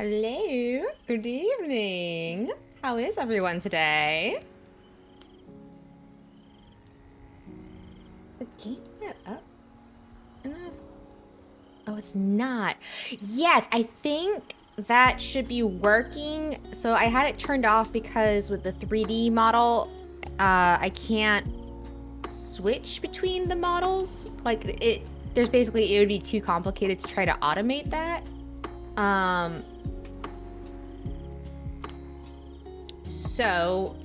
Hello, good evening. How is everyone today? The game not up enough? Oh, it's not. Yes, I think that should be working. So I had it turned off because with the 3D model, I can't switch between the models. Like it would be too complicated to try to automate that. So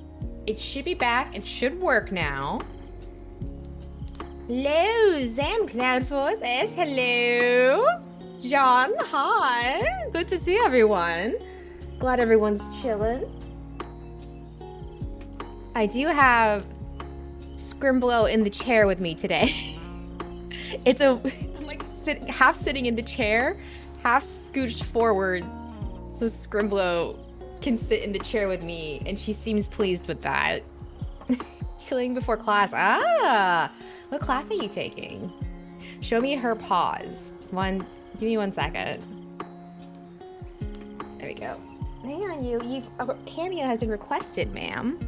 it should be back. It should work now. Hello, Zam Cloudforce says hello. John, hi. Good to see everyone. Glad everyone's chilling. I do have Scrimblow in the chair with me today. I'm like half sitting in the chair, half scooched forward, so Scrimblow can sit in the chair with me, and she seems pleased with that. Chilling before class. Ah, what class are you taking? Show me her paws. Give me 1 second. There we go. Hang on, a cameo has been requested, ma'am.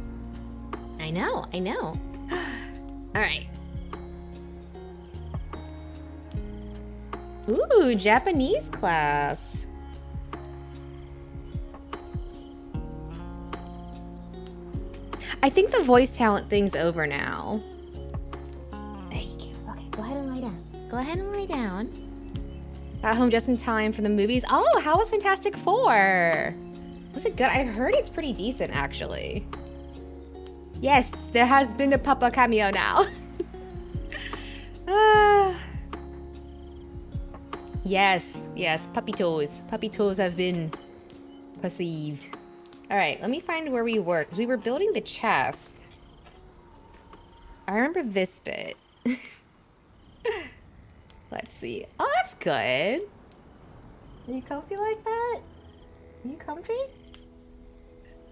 I know. All right. Ooh, Japanese class. I think the voice talent thing's over now. There you go. Okay, go ahead and lie down. Got home just in time for the movies. Oh, how was Fantastic Four? Was it good? I heard it's pretty decent, actually. Yes, there has been a Papa cameo now. Yes, puppy toes. Puppy toes have been perceived. All right, let me find where we were, because we were building the chest. I remember this bit. Let's see. Oh, that's good. Are you comfy like that? Are you comfy?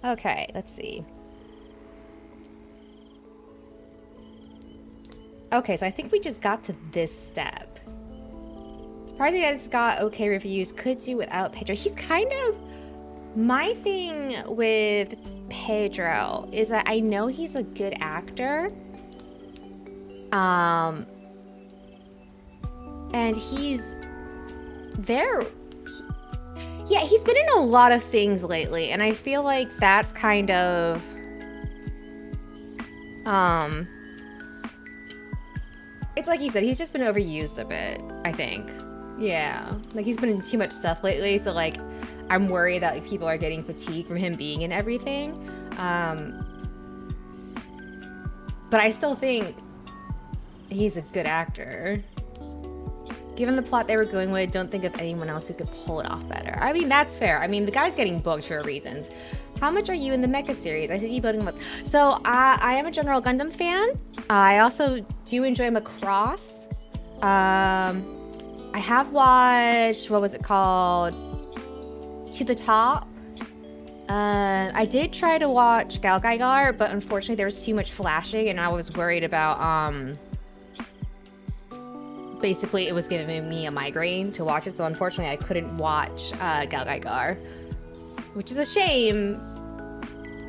Okay, let's see. Okay, so I think we just got to this step. Surprising that it's got okay reviews. Could do without Pedro. He's kind of... My thing with Pedro is that I know he's a good actor. And he's there. Yeah, he's been in a lot of things lately, and I feel like that's kind of it's like you said, he's just been overused a bit, I think. Yeah, like he's been in too much stuff lately, so like I'm worried that like, people are getting fatigued from him being in everything. But I still think he's a good actor. Given the plot they were going with, don't think of anyone else who could pull it off better. I mean, that's fair. I mean, the guy's getting booked for reasons. How much are you in the mecha series? I see you building with. So I am a General Gundam fan. I also do enjoy Macross. I have watched, what was it called? To the Top. I did try to watch Galgaigar, but unfortunately there was too much flashing, and I was worried about basically it was giving me a migraine to watch it, so unfortunately I couldn't watch Galgaigar, which is a shame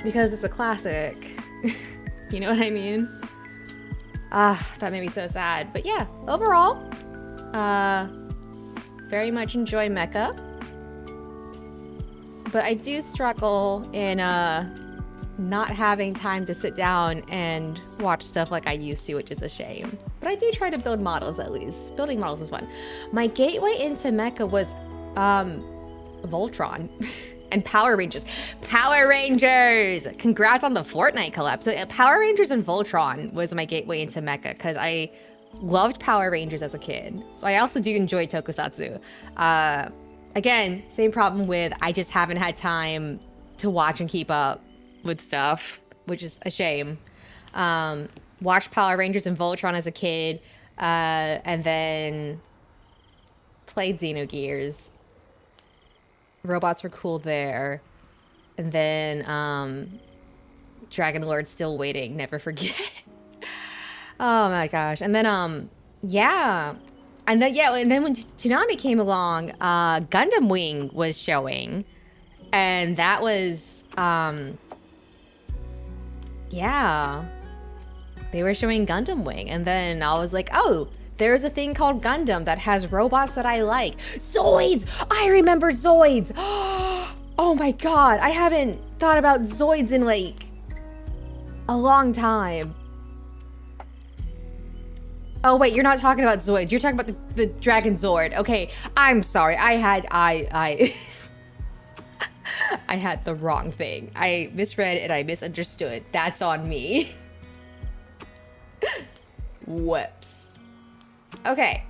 because it's a classic. You know what I mean? That made me so sad. But yeah, overall, very much enjoy mecha. But I do struggle in not having time to sit down and watch stuff like I used to, which is a shame. But I do try to build models at least. Building models is fun. My gateway into mecha was Voltron and Power Rangers. Power Rangers! Congrats on the Fortnite collab. So Power Rangers and Voltron was my gateway into mecha because I loved Power Rangers as a kid. So I also do enjoy tokusatsu. Again, same problem with I just haven't had time to watch and keep up with stuff, which is a shame. Watched Power Rangers and Voltron as a kid, and then played Xenogears. Robots were cool there. And then Dragon Lord Still Waiting, never forget. Oh my gosh. And then yeah. And then when Toonami came along, Gundam Wing was showing. And that was, yeah. They were showing Gundam Wing, and then I was like, oh, there's a thing called Gundam that has robots that I like. Zoids! I remember Zoids! Oh my god, I haven't thought about Zoids in like a long time. Oh wait, you're not talking about Zoids. You're talking about the Dragon Zord. Okay, I'm sorry. I had the wrong thing. I misread and I misunderstood. That's on me. Whoops. Okay,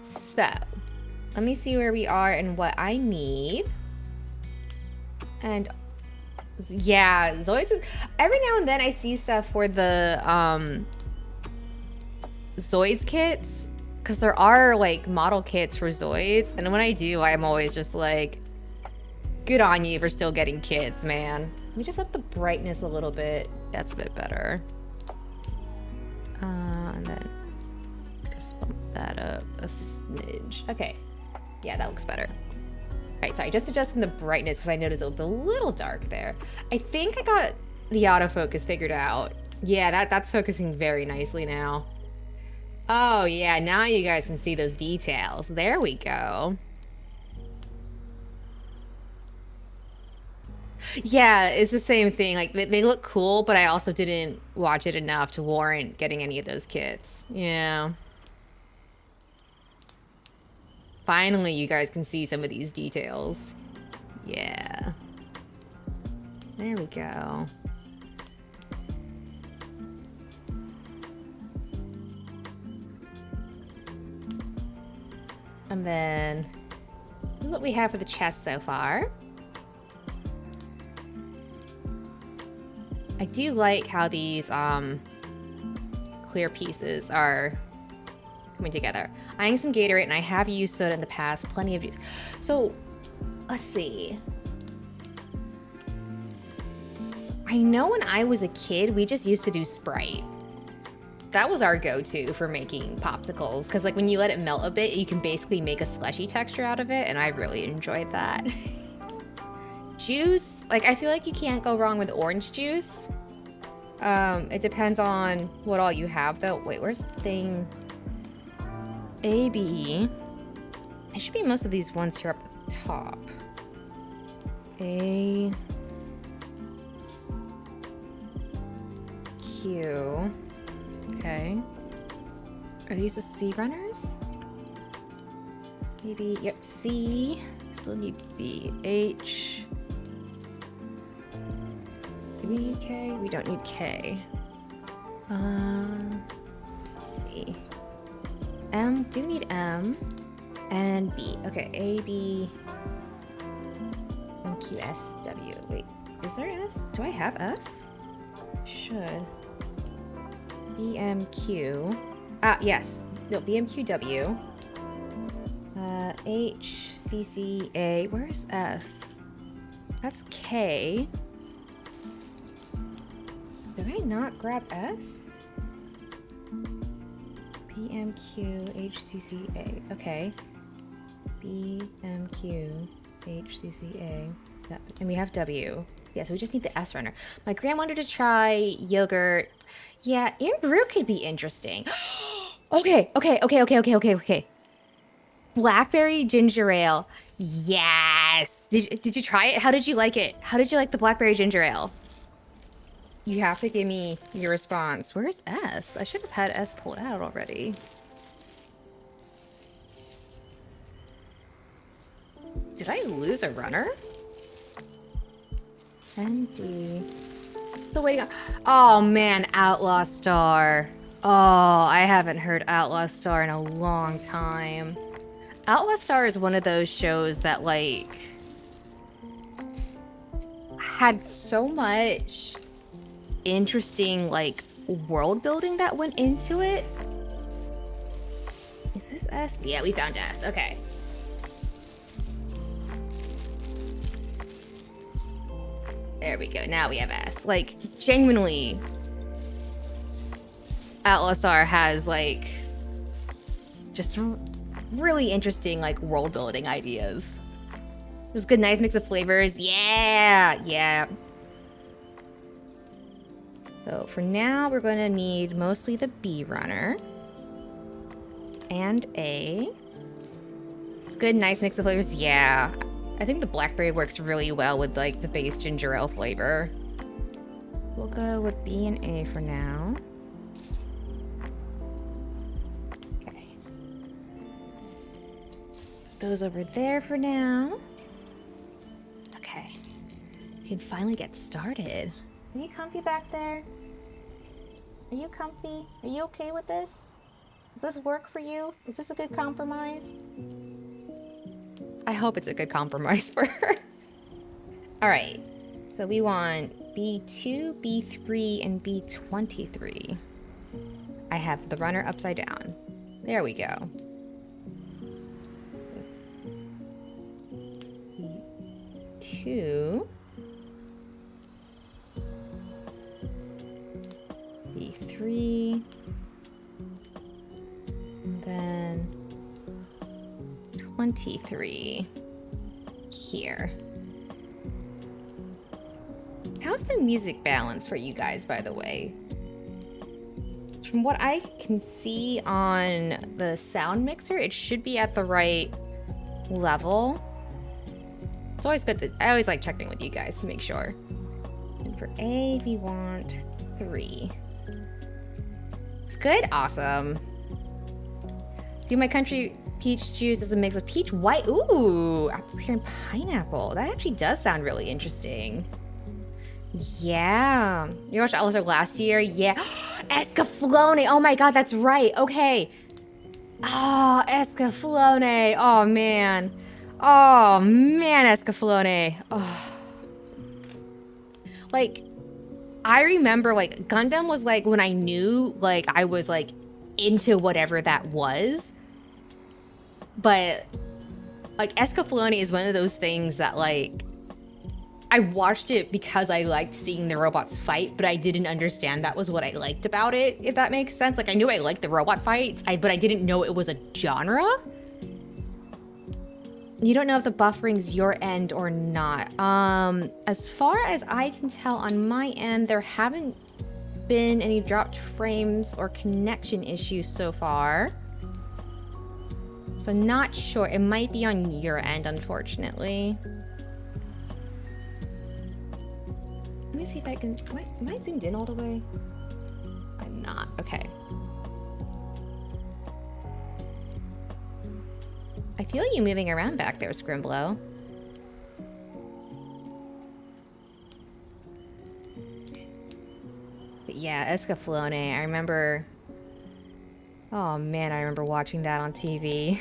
so let me see where we are and what I need. And yeah, Zoids. Every now and then I see stuff for the Zoids kits, because there are like model kits for Zoids, and when I do, I'm always just like, good on you for still getting kits, man. Let me just up the brightness a little bit. That's a bit better. And then just bump that up a smidge. Okay, yeah, that looks better. All right, sorry, just adjusting the brightness because I noticed it looked a little dark there. I think I got the autofocus figured out. Yeah, that's focusing very nicely now. Oh yeah, now you guys can see those details. There we go. Yeah, it's the same thing. Like, they look cool, but I also didn't watch it enough to warrant getting any of those kits. Yeah. Finally, you guys can see some of these details. Yeah. There we go. And then, this is what we have for the chest so far. I do like how these clear pieces are coming together. I need some Gatorade, and I have used soda in the past, plenty of juice. So, let's see. I know when I was a kid, we just used to do Sprite. That was our go-to for making popsicles, because like when you let it melt a bit, you can basically make a slushy texture out of it, and I really enjoyed that. Juice, like I feel like you can't go wrong with orange juice. It depends on what all you have though. Wait, where's the thing? A, B. It should be most of these ones here up at the top. A, Q. Okay. Are these the C runners? Maybe, yep, C. Still need B, H. Do we need K? We don't need K. Let's see. M, do need M. And B. Okay, A, B, M, Q, S, W. Wait, is there S? Do I have S? Should. B, M, Q. Ah, yes. No, B, M, Q, W. H, C, C, A. Where's S? That's K. Did I not grab S? P, M, Q, H, C, C, A. Okay. B, M, Q, H, C, C, A. Yep. And we have W. Yeah, so we just need the S runner. My grand wanted to try yogurt. Yeah, Brew could be interesting. Okay. Blackberry ginger ale. Yes. Did you try it? How did you like it? How did you like the blackberry ginger ale? You have to give me your response. Where's S? I should have had S pulled out already. Did I lose a runner? ND. So waiting on... Oh man, Outlaw Star. Oh, I haven't heard Outlaw Star in a long time. Outlaw Star is one of those shows that like had so much interesting like world building that went into it. Is this S? Yeah, we found S. Okay. There we go. Now we have S. Like, genuinely, Outlaw Star has like just really interesting like world building ideas. was good, nice mix of flavors. Yeah, yeah. So for now, we're going to need mostly the bee runner. And it's good, nice mix of flavors. Yeah. I think the blackberry works really well with like the base ginger ale flavor. We'll go with B and A for now. Okay. Those over there for now. Okay. We can finally get started. Are you comfy back there? Are you comfy? Are you okay with this? Does this work for you? Is this a good compromise? I hope it's a good compromise for her. All right. So we want B2, B3, and B23. I have the runner upside down. There we go. B2. B3. And then 23 here. How's the music balance for you guys, by the way? From what I can see on the sound mixer, it should be at the right level. It's always good I always like checking with you guys to make sure. And for A, we want 3. It's good? Awesome. Do my country peach juice is a mix of peach, white, ooh, apple pear, and pineapple. That actually does sound really interesting. Yeah. You watched All-Star last year? Yeah. Escaflowne. Oh my god, that's right. Okay. Oh, Escaflowne. Oh man. Oh man, Escaflowne. Oh. Like, I remember like Gundam was like when I knew like I was like into whatever that was. But like Escaflowne is one of those things that like I watched it because I liked seeing the robots fight, but I didn't understand that was what I liked about it, if that makes sense. Like I knew I liked the robot fights, but I didn't know it was a genre. You don't know if the buffering's your end or not. As far as I can tell on my end, there haven't been any dropped frames or connection issues so far. So not sure. It might be on your end, unfortunately. Let me see if I can... Am I zoomed in all the way? I'm not. Okay. I feel you moving around back there, Scrimblow. But yeah, Escaflowne, I remember... Oh man, I remember watching that on TV.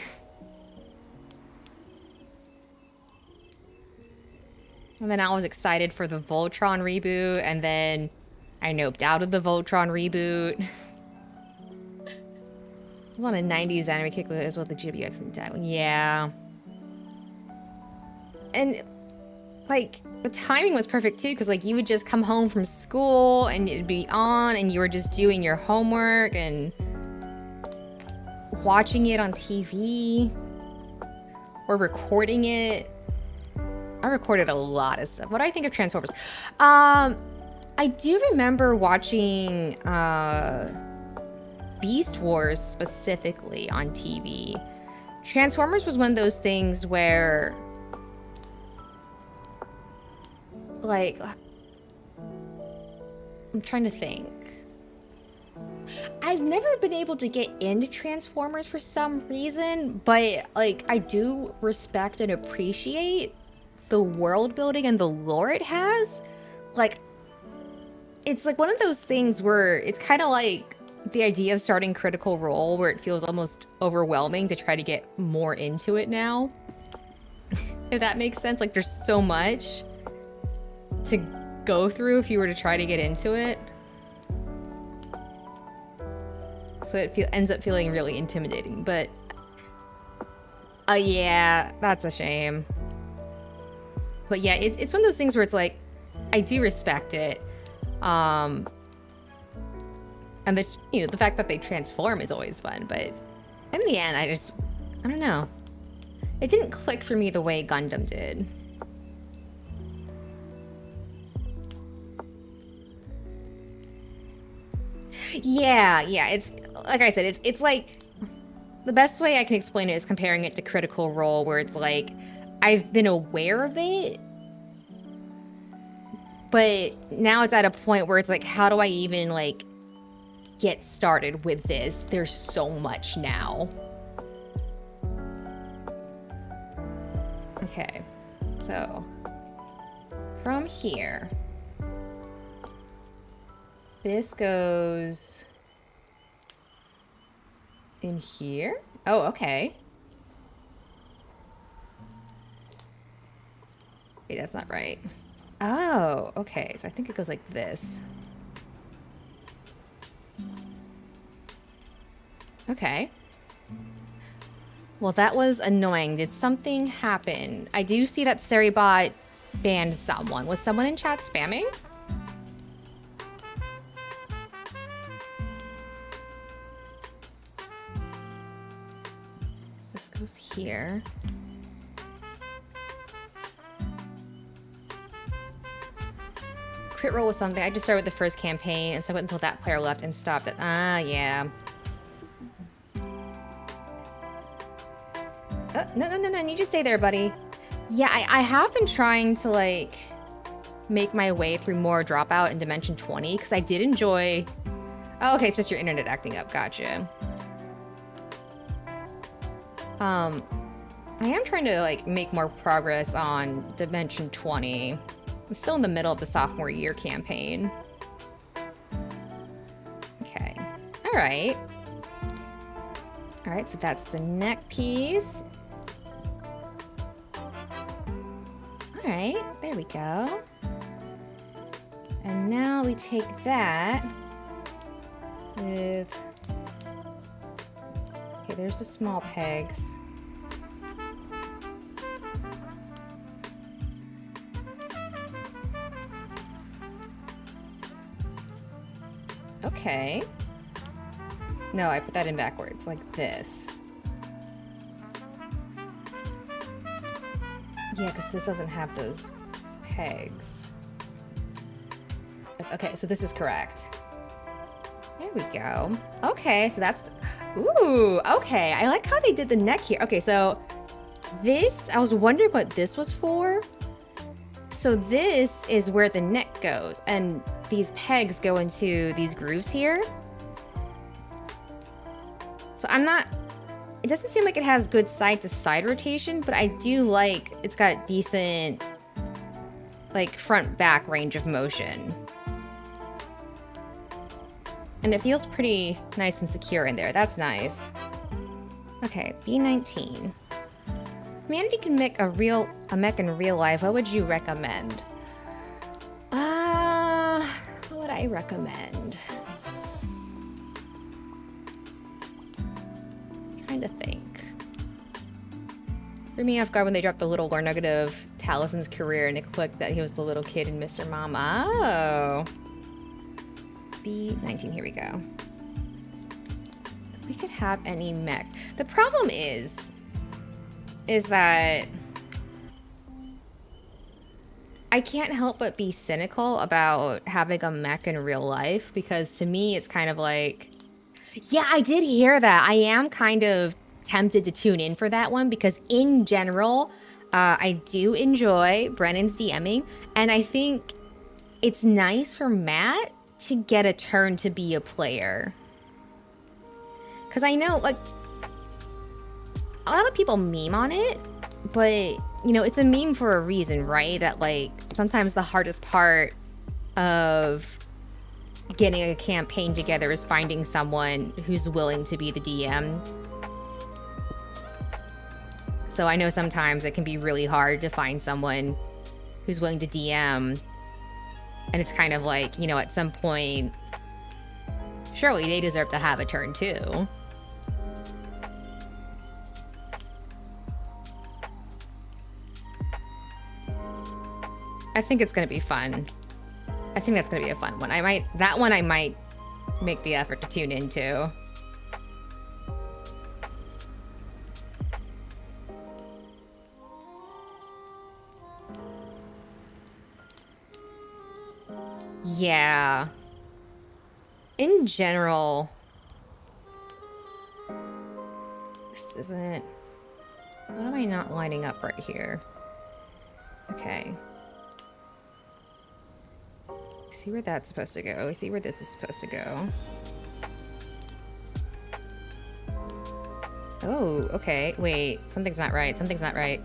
And then I was excited for the Voltron reboot, and then I noped out of the Voltron reboot. I was on a 90s anime kick as well, the GWX and that one. Yeah. And, like, the timing was perfect, too, because, like, you would just come home from school, and it'd be on, and you were just doing your homework, and watching it on TV, or recording it. I recorded a lot of stuff. What do I think of Transformers? I do remember watching Beast Wars specifically on TV. Transformers was one of those things where, like, I'm trying to think. I've never been able to get into Transformers for some reason, but, like, I do respect and appreciate the world building and the lore it has. Like, it's like one of those things where it's kind of like the idea of starting Critical Role, where it feels almost overwhelming to try to get more into it now. If that makes sense. Like, there's so much to go through if you were to try to get into it. So it ends up feeling really intimidating. But, yeah, that's a shame. But yeah, it's one of those things where it's like, I do respect it. And the fact that they transform is always fun, but in the end, I don't know. It didn't click for me the way Gundam did. Yeah, it's like I said, it's like the best way I can explain it is comparing it to Critical Role, where it's like I've been aware of it, but now it's at a point where it's like, how do I even like get started with this? There's so much now. Okay, so from here, this goes in here. Oh, okay. Wait, that's not right. Oh, okay. So I think it goes like this. Okay. Well, that was annoying. Did something happen? I do see that Seribot banned someone. Was someone in chat spamming? This goes here. Crit roll was something. I just started with the first campaign, and so I went until that player left and stopped it. Ah, yeah. Oh, no, you just stay there, buddy. Yeah, I have been trying to, like, make my way through more Dropout in Dimension 20, because I did enjoy... Oh, okay, it's just your internet acting up. Gotcha. I am trying to, like, make more progress on Dimension 20. I'm still in the middle of the sophomore year campaign. Okay. Alright. Alright, so that's the neck piece. Alright, there we go. And now we take that with... Okay, there's the small pegs. Okay. No, I put that in backwards, like this. Yeah, because this doesn't have those pegs. Okay, so this is correct. There we go. Okay, so that's... Ooh, okay. I like how they did the neck here. Okay, so this... I was wondering what this was for. So this is where the neck goes, and these pegs go into these grooves here. So I'm not... It doesn't seem like it has good side-to-side rotation, but I do like it's got decent, like, front-back range of motion. And it feels pretty nice and secure in there. That's nice. Okay, B19. Humanity can make a mech in real life. What would you recommend? What would I recommend? Trying to think. Threw me off guard when they dropped the little lore nugget of Talison's career and it clicked that he was the little kid in Mr. Mama. Oh. B19, here we go. If we could have any mech. The problem is that I can't help but be cynical about having a mech in real life, because to me it's kind of like, yeah, I did hear that. I am kind of tempted to tune in for that one, because in general, I do enjoy Brennan's DMing, and I think it's nice for Matt to get a turn to be a player. Because I know, like, a lot of people meme on it, but, you know, it's a meme for a reason, right? That, like, sometimes the hardest part of getting a campaign together is finding someone who's willing to be the DM. So I know sometimes it can be really hard to find someone who's willing to DM. And it's kind of like, you know, at some point, surely they deserve to have a turn too. I think it's going to be fun. I think that's going to be a fun one. That one I might make the effort to tune into. Yeah. in general, this isn't... What am I not lining up right here? Okay. See where that's supposed to go. See where this is supposed to go. Oh, okay. Wait, something's not right. Something's not right.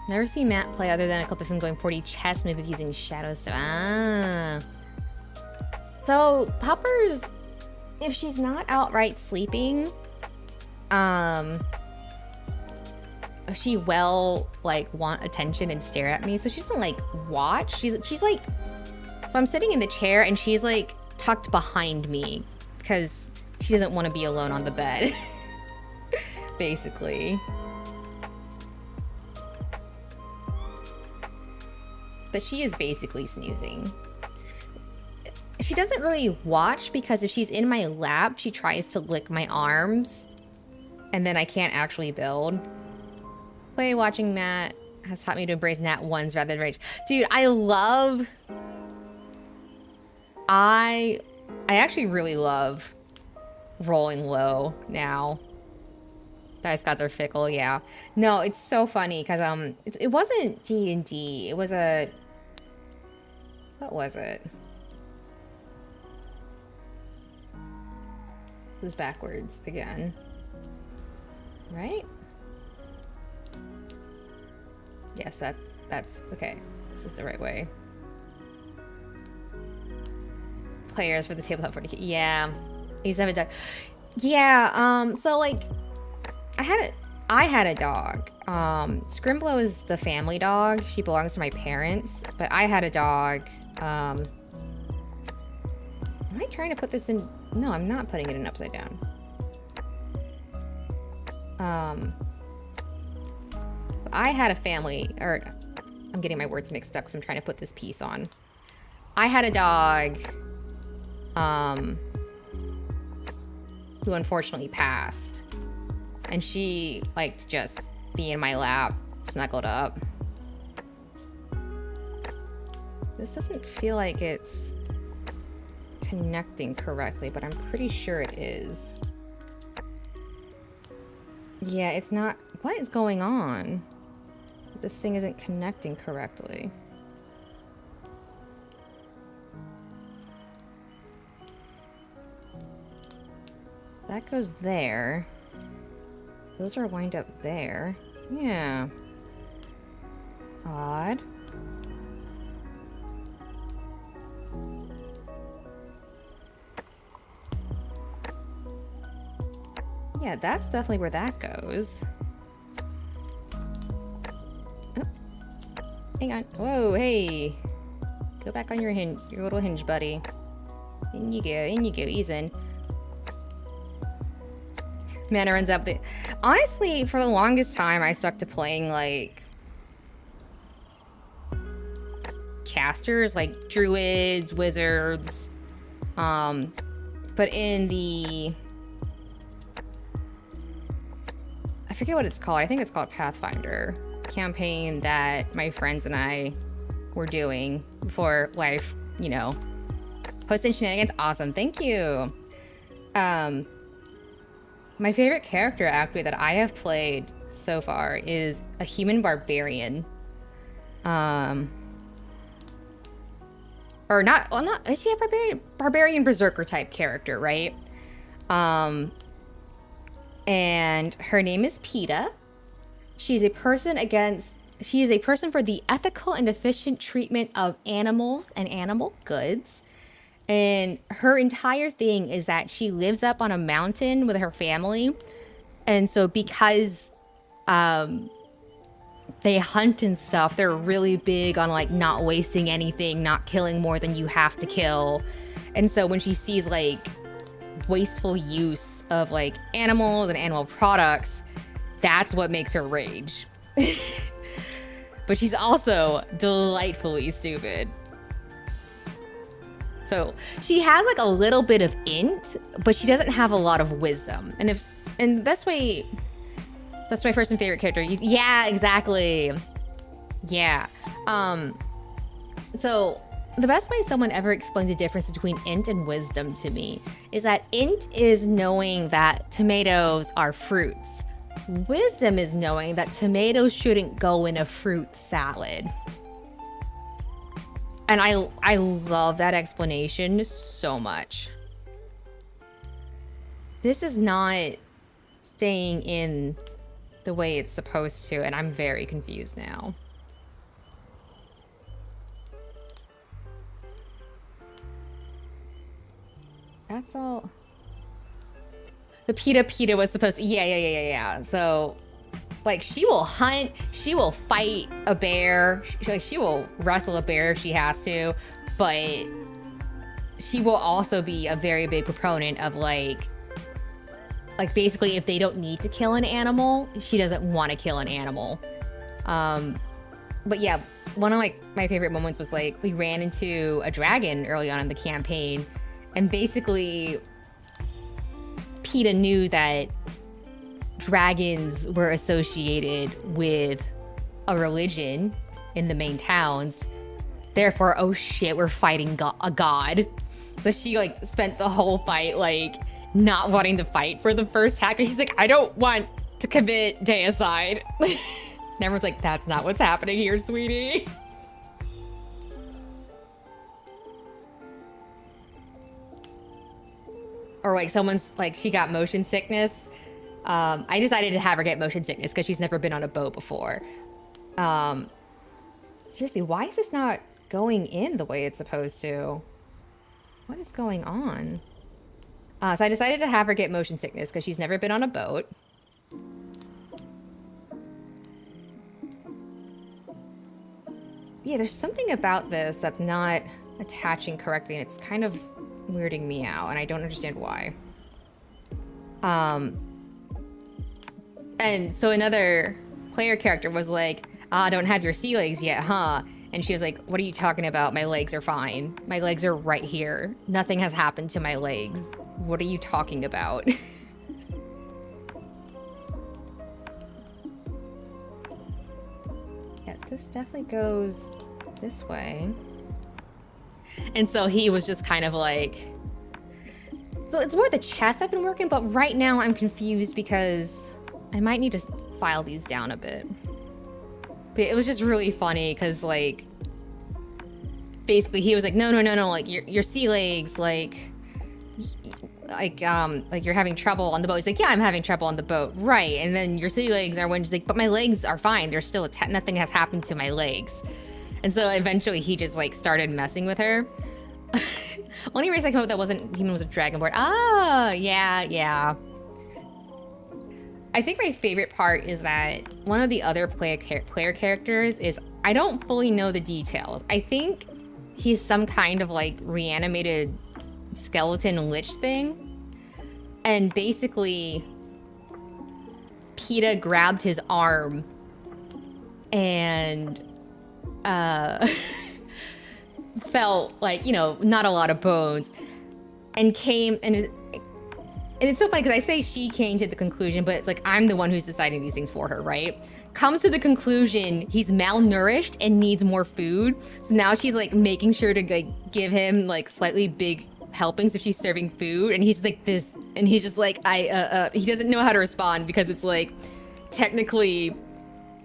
Never seen Matt play other than a clip of him going 40 chess move of using shadow stone. Ah. So, Popper's, if she's not outright sleeping, she will, like, want attention and stare at me. So she doesn't, like, watch. She's like, so I'm sitting in the chair and she's, like, tucked behind me because she doesn't want to be alone on the bed. Basically. But she is basically snoozing. She doesn't really watch because if she's in my lap, she tries to lick my arms and then I can't actually build. Play watching Matt has taught me to embrace Nat ones rather than rage. Dude, I actually really love rolling low now. Dice gods are fickle, yeah. No, it's so funny because it wasn't D&D. It was a... What was it? This is backwards again. Right? Yes, that's okay. This is the right way. Players for the tabletop 40K. Yeah. I used to have a dog. Yeah, so like I had a dog. Scrimblow is the family dog. She belongs to my parents, but I had a dog. Am I trying to put this in? No, I'm not putting it in upside down. I had a family, or I'm getting my words mixed up because I'm trying to put this piece on. I had a dog, who unfortunately passed. And she liked to just be in my lap, snuggled up. This doesn't feel like it's connecting correctly, but I'm pretty sure it is. Yeah, it's not. What is going on? This thing isn't connecting correctly. That goes there. Those are lined up there. Yeah. Odd. Yeah, that's definitely where that goes. Oh. Hang on. Whoa, hey. Go back on your little hinge, buddy. In you go, ease in. Mana runs up. Honestly, for the longest time, I stuck to playing, like, casters, like druids, wizards. But in the... I forget what it's called. I think it's called Pathfinder campaign that my friends and I were doing before life, you know, posting shenanigans. Awesome. Thank you. My favorite character actually that I have played so far is a human barbarian. Or not, well, not, is she a barbarian berserker type character, right? And her name is PETA. She is a person for the ethical and efficient treatment of animals and animal goods. And her entire thing is that she lives up on a mountain with her family. And so because they hunt and stuff, they're really big on like not wasting anything, not killing more than you have to kill. And so when she sees like wasteful use of like animals and animal products, that's what makes her rage. But she's also delightfully stupid. So she has like a little bit of int, but she doesn't have a lot of wisdom. And the best way, that's my first and favorite character. Yeah, exactly. Yeah. So the best way someone ever explained the difference between int and wisdom to me is that int is knowing that tomatoes are fruits. Wisdom is knowing that tomatoes shouldn't go in a fruit salad. And I love that explanation so much. This is not staying in the way it's supposed to, and I'm very confused now. That's all. The PETA was supposed to, yeah. So, like, she will hunt, she will fight a bear, she will wrestle a bear if she has to, but she will also be a very big proponent of like basically if they don't need to kill an animal, she doesn't want to kill an animal. But yeah, one of my favorite moments was like, we ran into a dragon early on in the campaign, and basically PETA knew that dragons were associated with a religion in the main towns. Therefore, oh shit, we're fighting a god. So she like spent the whole fight like not wanting to fight for the first hack. She's like, I don't want to commit deicide. And everyone's like, that's not what's happening here, sweetie. Or like someone's like, she got motion sickness. I decided to have her get motion sickness because she's never been on a boat before. Seriously, why is this not going in the way it's supposed to? What is going on? So I decided to have her get motion sickness because she's never been on a boat. Yeah, there's something about this that's not attaching correctly, and it's kind of weirding me out, and I don't understand why. And so another player character was like, I don't have your sea legs yet, huh? And she was like, what are you talking about? My legs are fine. My legs are right here. Nothing has happened to my legs. What are you talking about? Yeah, this definitely goes this way. And so he was just kind of like, so it's more the chest I've been working, but right now I'm confused because I might need to file these down a bit. But it was just really funny because like, basically he was like, no, like your sea legs, like you're having trouble on the boat. He's like, yeah, I'm having trouble on the boat. Right. And then your sea legs are when she's like, but my legs are fine. They're still, nothing has happened to my legs. And so eventually he just like started messing with her. Only race I came up with that wasn't human was a dragonborn. Ah, yeah. I think my favorite part is that one of the other player characters is, I don't fully know the details. I think he's some kind of like reanimated skeleton lich thing. And basically, PETA grabbed his arm and felt like, not a lot of bones, and came and it's so funny because I say she came to the conclusion, but it's like I'm the one who's deciding these things for her, right? Comes to the conclusion he's malnourished and needs more food. So now she's like making sure to like give him like slightly big helpings if she's serving food, and he's like this, and he's just like he doesn't know how to respond because it's like technically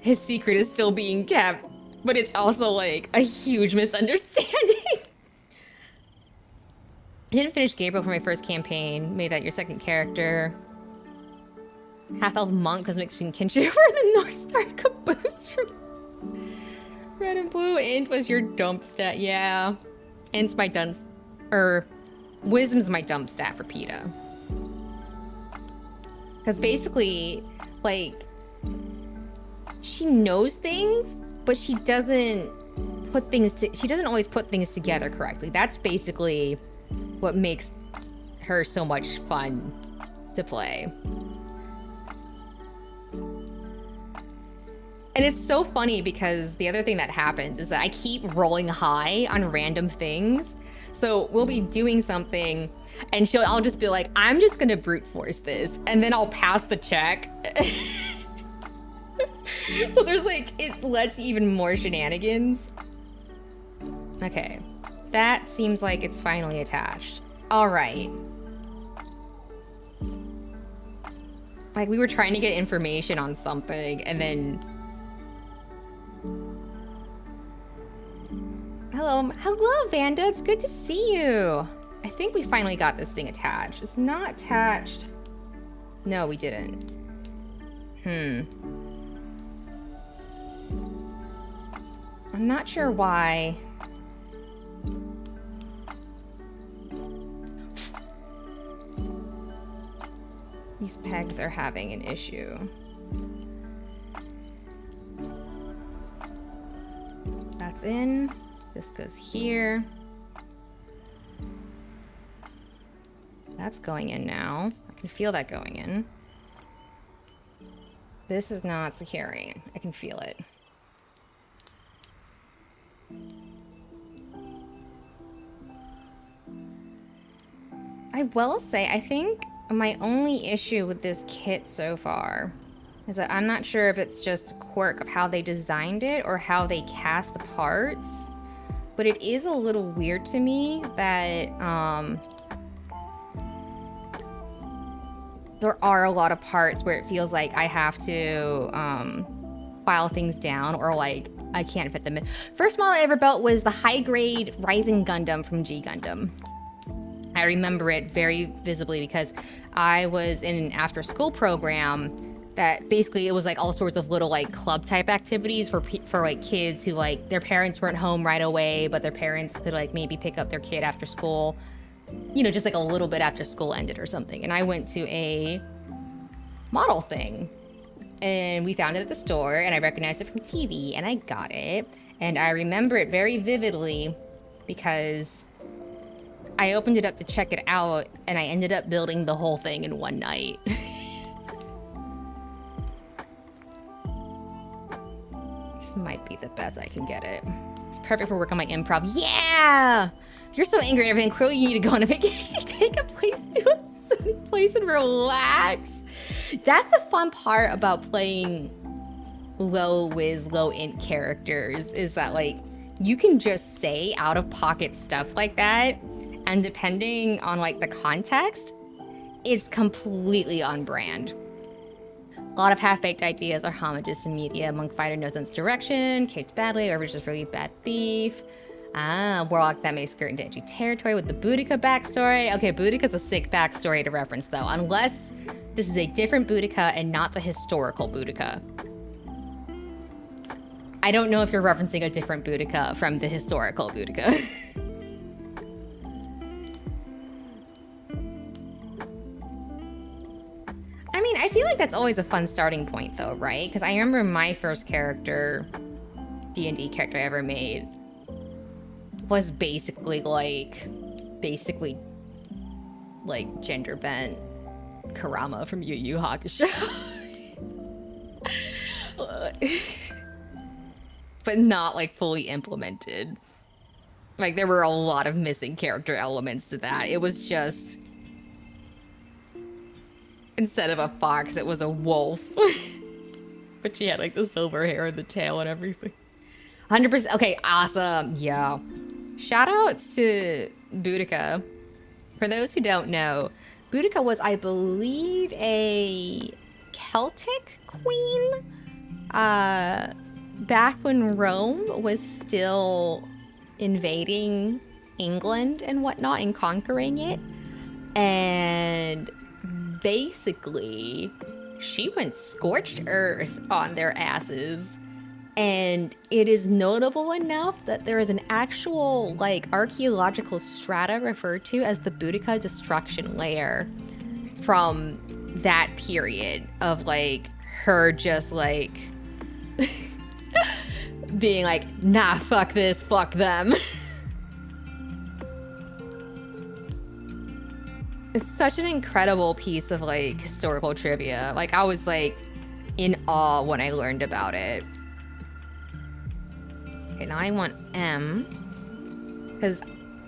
his secret is still being kept, but it's also like a huge misunderstanding. I didn't finish Gabriel for my first campaign. Made that your second character. Half-elf monk because mixed between kinship or the North Star caboose from red and blue. Int was your dump stat. Yeah. Int's my dunce, or wisdom's my dump stat for PETA. Because basically, like, she knows things, but she doesn't she doesn't always put things together correctly. That's basically what makes her so much fun to play. And it's so funny because the other thing that happens is that I keep rolling high on random things. So we'll be doing something and I'll just be like, I'm just gonna brute force this, and then I'll pass the check. So there's like, it lets even more shenanigans. Okay. That seems like it's finally attached. All right. Like, we were trying to get information on something, and then... Hello, Vanda. It's good to see you. I think we finally got this thing attached. It's not attached. No, we didn't. I'm not sure why. These pegs are having an issue. That's in. This goes here. That's going in now. I can feel that going in. This is not securing. I can feel it. I will say, I think my only issue with this kit so far is that I'm not sure if it's just a quirk of how they designed it or how they cast the parts, but it is a little weird to me that there are a lot of parts where it feels like I have to file things down, or like I can't fit them in. First model I ever built was the high grade Rising Gundam from G Gundam. I remember it very visibly because I was in an after school program that basically it was like all sorts of little like club type activities for like kids who like their parents weren't home right away, but their parents could like maybe pick up their kid after school, you know, just like a little bit after school ended or something. And I went to a model thing and we found it at the store and I recognized it from TV and I got it. And I remember it very vividly because I opened it up to check it out and I ended up building the whole thing in one night. This might be the best I can get it. It's perfect for work on my improv. Yeah! You're so angry at everything. Clearly you need to go on a vacation. Take a place to a sunny place and relax. That's the fun part about playing low whiz, low int characters is that like you can just say out of pocket stuff like that. And depending on like the context, it's completely on brand. A lot of half-baked ideas are homages to media. Monk fighter no sense of direction, caged badly, or just really bad thief. Warlock that may skirt into edgy territory with the Boudica backstory. Okay, Boudica's a sick backstory to reference though, unless this is a different Boudica and not the historical Boudica. I don't know if you're referencing a different Boudica from the historical Boudica. I mean, I feel like that's always a fun starting point though, right? Because I remember my first character, D&D character I ever made, was basically gender bent Karama from Yu Yu Hakusho. But not like fully implemented. Like there were a lot of missing character elements to that. It was just, instead of a fox, it was a wolf. But she had like the silver hair and the tail and everything. 100%. Okay, awesome. Yeah. Shout outs to Boudica. For those who don't know, Boudica was, I believe, a Celtic queen. Back when Rome was still invading England and whatnot and conquering it. And basically, she went scorched earth on their asses. And it is notable enough that there is an actual, like, archaeological strata referred to as the Boudica destruction layer from that period of, like, her just, like, being like, nah, fuck this, fuck them. It's such an incredible piece of, like, historical trivia. Like, I was, like, in awe when I learned about it. Okay, now I want M. Because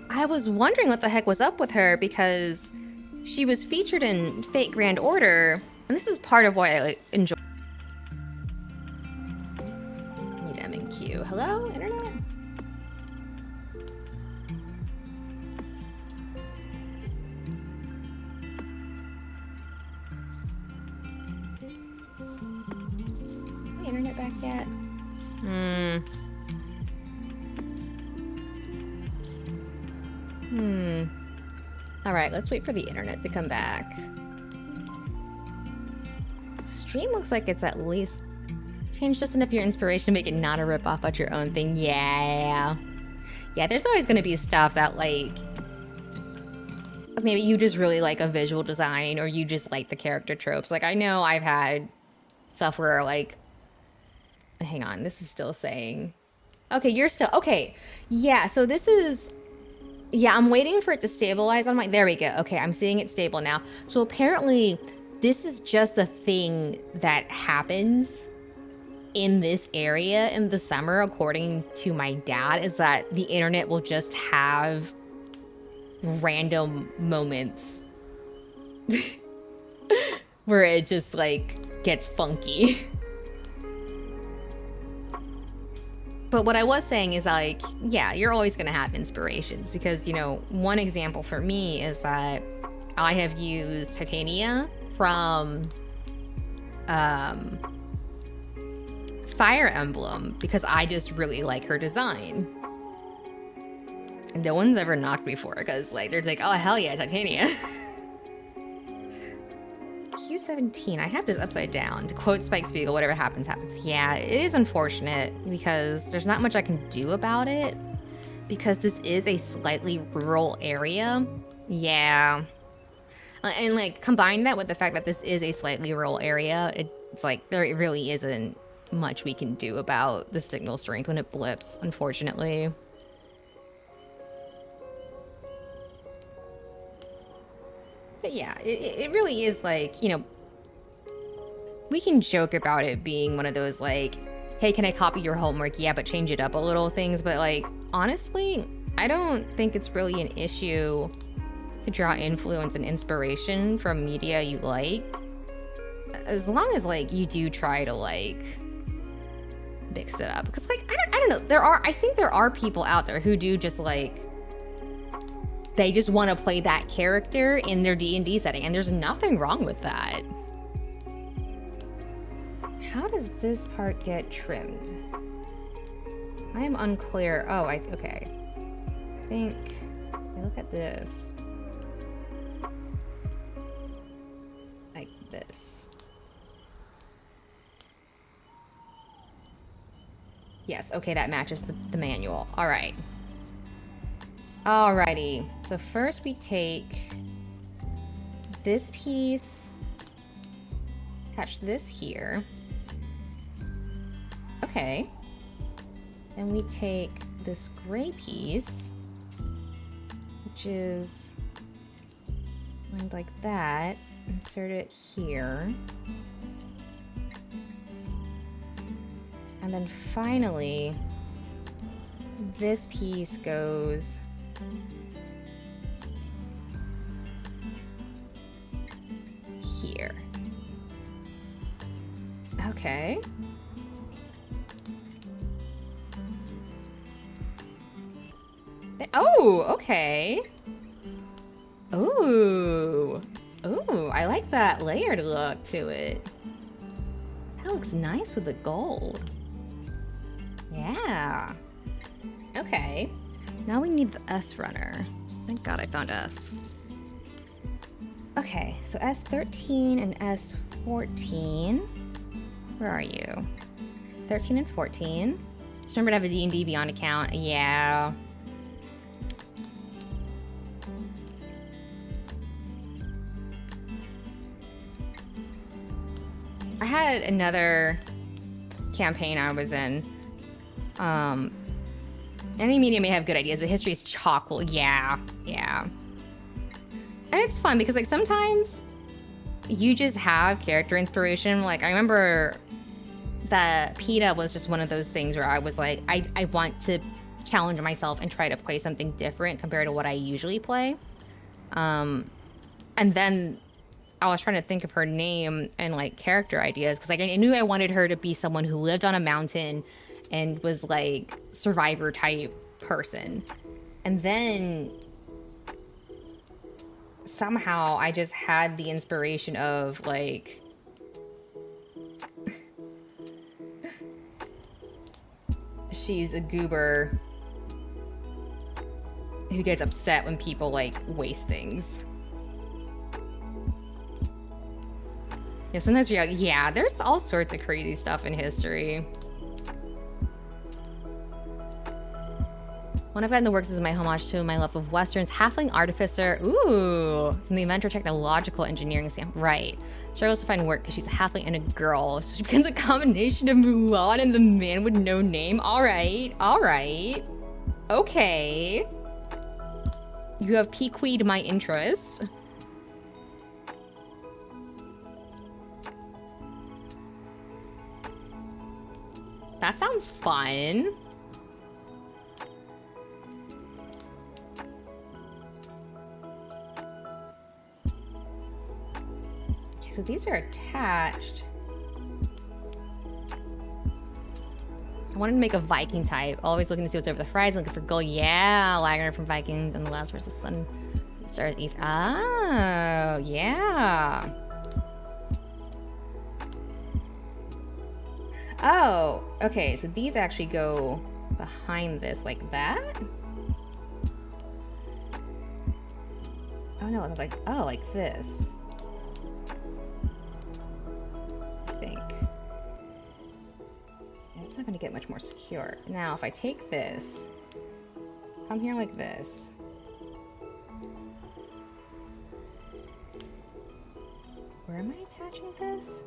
I was wondering what the heck was up with her, because she was featured in Fate Grand Order. And this is part of why I, like, enjoy. Need M and Q. Hello, internet? internet back yet? All right, let's wait for the internet to come back. Stream looks like it's at least changed just enough your inspiration to make it not a rip-off but your own thing. Yeah, there's always going to be stuff that, like, maybe you just really like a visual design or you just like the character tropes. Like, I know I've had stuff where, like, hang on, this is still saying, okay, you're still, okay, yeah, so this is, yeah, I'm waiting for it to stabilize on my, there we go, okay, I'm seeing it stable now. So apparently this is just a thing that happens in this area in the summer, according to my dad, is that the internet will just have random moments where it just, like, gets funky. But what I was saying is, like, yeah, you're always going to have inspirations because, you know, one example for me is that I have used Titania from Fire Emblem because I just really like her design. And no one's ever knocked me for it because, like, they're like, oh, hell yeah, Titania. Q17, I have this upside down. To quote Spike Spiegel, whatever happens, happens. Yeah, it is unfortunate because there's not much I can do about it because this is a slightly rural area. Yeah. And, like, combine that with the fact that this is a slightly rural area, it's like there really isn't much we can do about the signal strength when it blips, unfortunately. But yeah, it really is, like, you know, we can joke about it being one of those, like, hey, can I copy your homework? Yeah, but change it up a little things. But, like, honestly, I don't think it's really an issue to draw influence and inspiration from media you like. As long as, like, you do try to, like, mix it up. Because, like, I don't know. I think there are people out there who do just, like, they just want to play that character in their D&D setting, and there's nothing wrong with that. How does this part get trimmed? I am unclear. Oh, okay. I think, look at this. Like this. Yes, okay, that matches the manual. All right. Alrighty, so first we take this piece, attach this here. Okay. Then we take this gray piece, which is lined like that, insert it here. And then finally, this piece goes here. Okay. Oh, okay. Ooh. Ooh, I like that layered look to it. That looks nice with the gold. Yeah. Okay. Now we need the S runner. Thank God I found S. Okay, so S13 and S14. Where are you? 13 and 14. Just remember to have a D&D Beyond account. Yeah. I had another campaign I was in. Any media may have good ideas, but history is chock-full. Yeah. And it's fun because, like, sometimes you just have character inspiration. Like, I remember that PETA was just one of those things where I was like, I want to challenge myself and try to play something different compared to what I usually play. And then I was trying to think of her name and, like, character ideas because, like, I knew I wanted her to be someone who lived on a mountain and was, like, survivor type person. And then somehow I just had the inspiration of, like, she's a goober who gets upset when people, like, waste things. Yeah, sometimes yeah, there's all sorts of crazy stuff in history. One I've got in the works is my homage to my love of Westerns. Halfling Artificer. Ooh. From the Inventor Technological Engineering Stamp. Right. Struggles to find work because she's a halfling and a girl. So she becomes a combination of Mulan and the man with no name. Alright. Alright. Okay. You have piqued my interest. That sounds fun. Okay, so these are attached. I wanted to make a Viking type. Always looking to see what's over the horizon, looking for gold. Yeah, Lagner from Vikings and the last verse of Sun, Stars, Ether. Oh, yeah. Oh, okay, so these actually go behind this like that? Oh no, it's like, oh, like this. I think. It's not gonna get much more secure. Now, if I take this, come here like this. Where am I attaching this?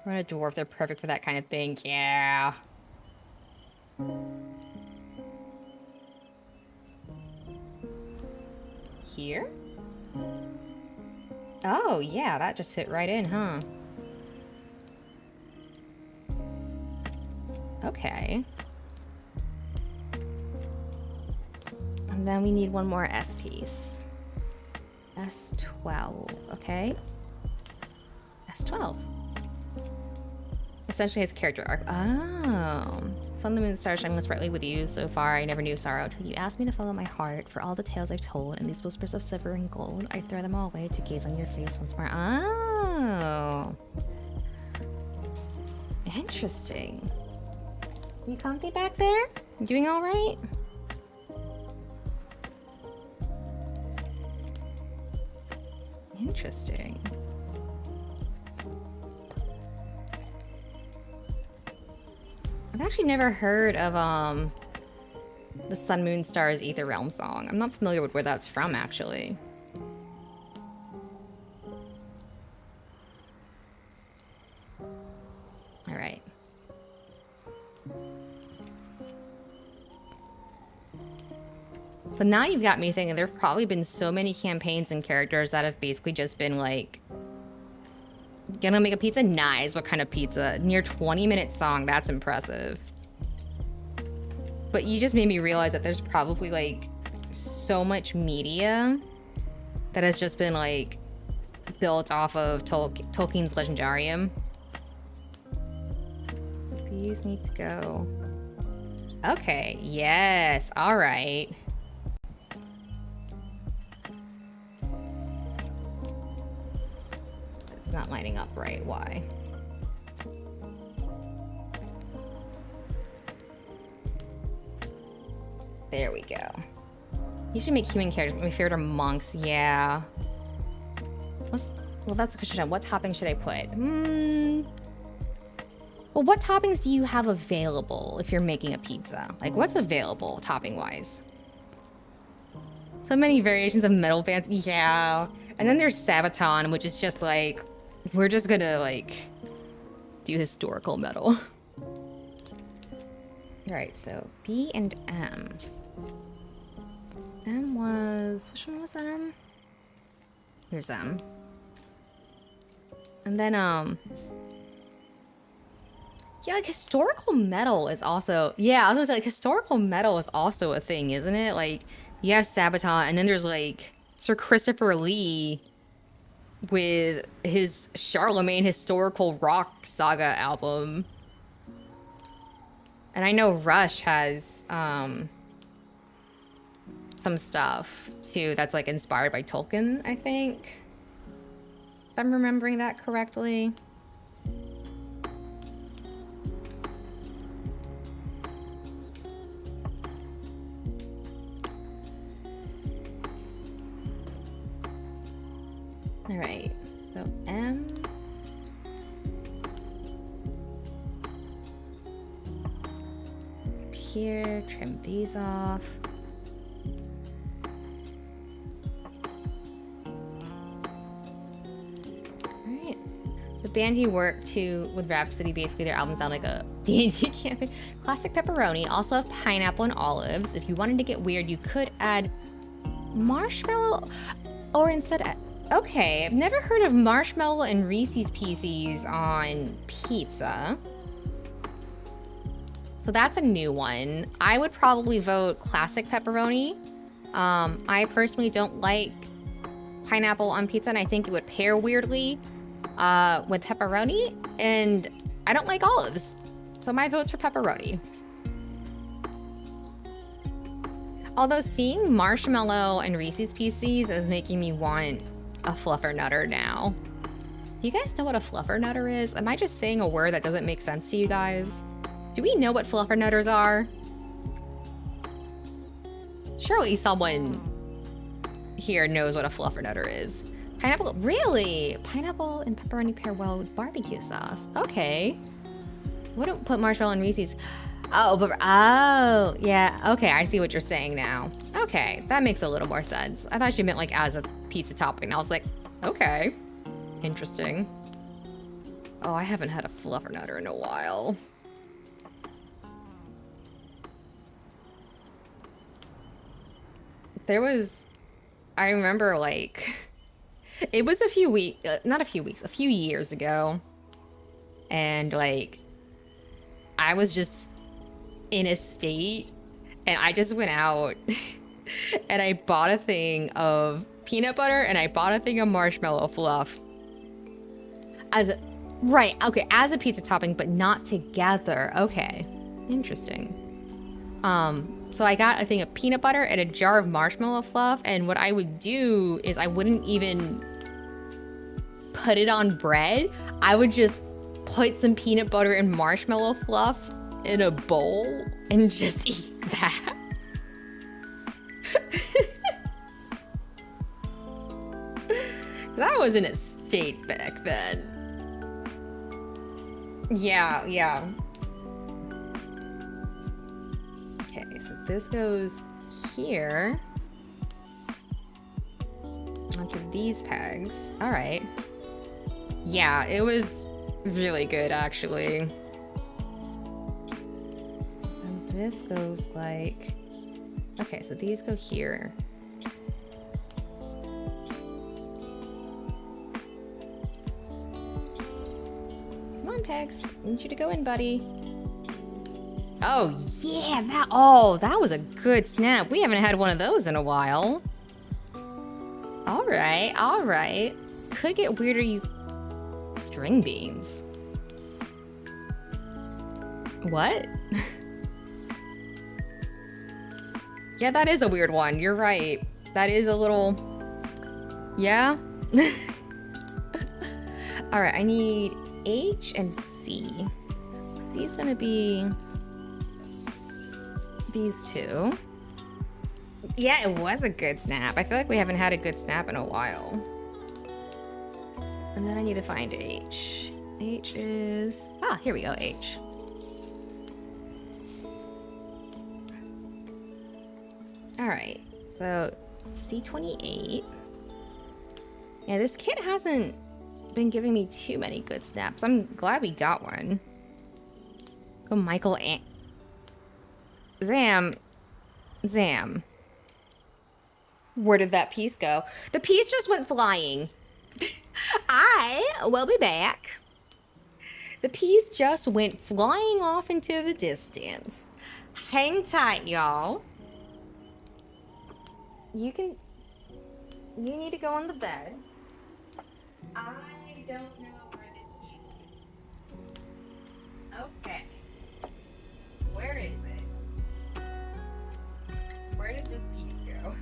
We're gonna dwarf, they're perfect for that kind of thing. Yeah. Here? Oh, yeah, that just fit right in, huh? Okay. And then we need one more S piece. S12, okay. S12. Essentially his character arc. Oh. Sun, the moon, stars shining most brightly with you. So far, I never knew sorrow till you asked me to follow my heart. For all the tales I've told and these whispers of silver and gold, I throw them all away to gaze on your face once more. Oh. Interesting. You comfy back there? You doing all right? Interesting. I've actually never heard of the Sun, Moon, Stars, Ether Realm song. I'm not familiar with where that's from, actually. All right. But now you've got me thinking there've probably been so many campaigns and characters that have basically just been like, gonna make a pizza? Nice. What kind of pizza? Near 20-minute song. That's impressive. But you just made me realize that there's probably like so much media that has just been like built off of Tolkien's Legendarium. These need to go. Okay. Yes. All right. It's not lining up right. Why? There we go. You should make human characters. My favorite are monks. Yeah. Well, that's a question. What topping should I put? Well, what toppings do you have available if you're making a pizza? Like, what's available topping-wise? So many variations of metal bands. Yeah. And then there's Sabaton, which is just like, we're just gonna like do historical metal. All right, so B and M. M was, which one was M? Here's M. And then, yeah, like historical metal is also, yeah, I was gonna say like historical metal is also a thing, isn't it? Like you have Sabaton and then there's like Sir Christopher Lee with his Charlemagne historical rock saga album. And I know Rush has some stuff too that's like inspired by Tolkien, I think. If I'm remembering that correctly. All right, so M. Up here, trim these off. The band he worked to with Rhapsody, basically their albums sound like a D&D campaign. Classic pepperoni, also have pineapple and olives. If you wanted to get weird, you could add marshmallow, or instead, okay, I've never heard of marshmallow and Reese's Pieces on pizza. So that's a new one. I would probably vote classic pepperoni. I personally don't like pineapple on pizza, and I think it would pair weirdly with pepperoni, and I don't like olives, so my vote's for pepperoni. Although seeing marshmallow and Reese's Pieces is making me want a fluffernutter now. Do you guys know what a fluffernutter is? Am I just saying a word that doesn't make sense to you guys? Do we know what fluffernutters are? Surely someone here knows what a fluffernutter is. Pineapple, really? Pineapple and pepperoni pair well with barbecue sauce. Okay. Wouldn't put marshmallow and Reese's. Oh, but, oh, yeah. Okay, I see what you're saying now. Okay, that makes a little more sense. I thought you meant like as a pizza topping. I was like, okay, interesting. Oh, I haven't had a fluffernutter in a while. There was, I remember like, it was a few weeks, not a few weeks, a few years ago. And like, I was just in a state and I just went out and I bought a thing of peanut butter and I bought a thing of marshmallow fluff. As a, right, okay, as a pizza topping, but not together. Okay, interesting. So I got a thing of peanut butter and a jar of marshmallow fluff, and what I would do is I wouldn't even put it on bread. I would just put some peanut butter and marshmallow fluff in a bowl and just eat that. I was in a state back then. Yeah, yeah. Okay, so this goes here onto these pegs. All right. Yeah, it was really good, actually. And this goes like... Okay, so these go here. Come on, pegs. I need you to go in, buddy. Oh, yeah, that was a good snap. We haven't had one of those in a while. All right, all right. Could get weirder, you... String beans. What? Yeah, that is a weird one. You're right. That is a little... Yeah? All right, I need H and C. C is gonna be... these two. Yeah, it was a good snap. I feel like we haven't had a good snap in a while. And then I need to find H. H is... Ah, here we go, H. All right, so C28. Yeah, this kit hasn't been giving me too many good snaps. I'm glad we got one. Go Michael and... Zam. Where did that piece go? The piece just went flying. I will be back. The piece just went flying off into the distance. Hang tight, y'all. You need to go on the bed. I don't know where this piece is. Okay. Where is it? Where did this piece go?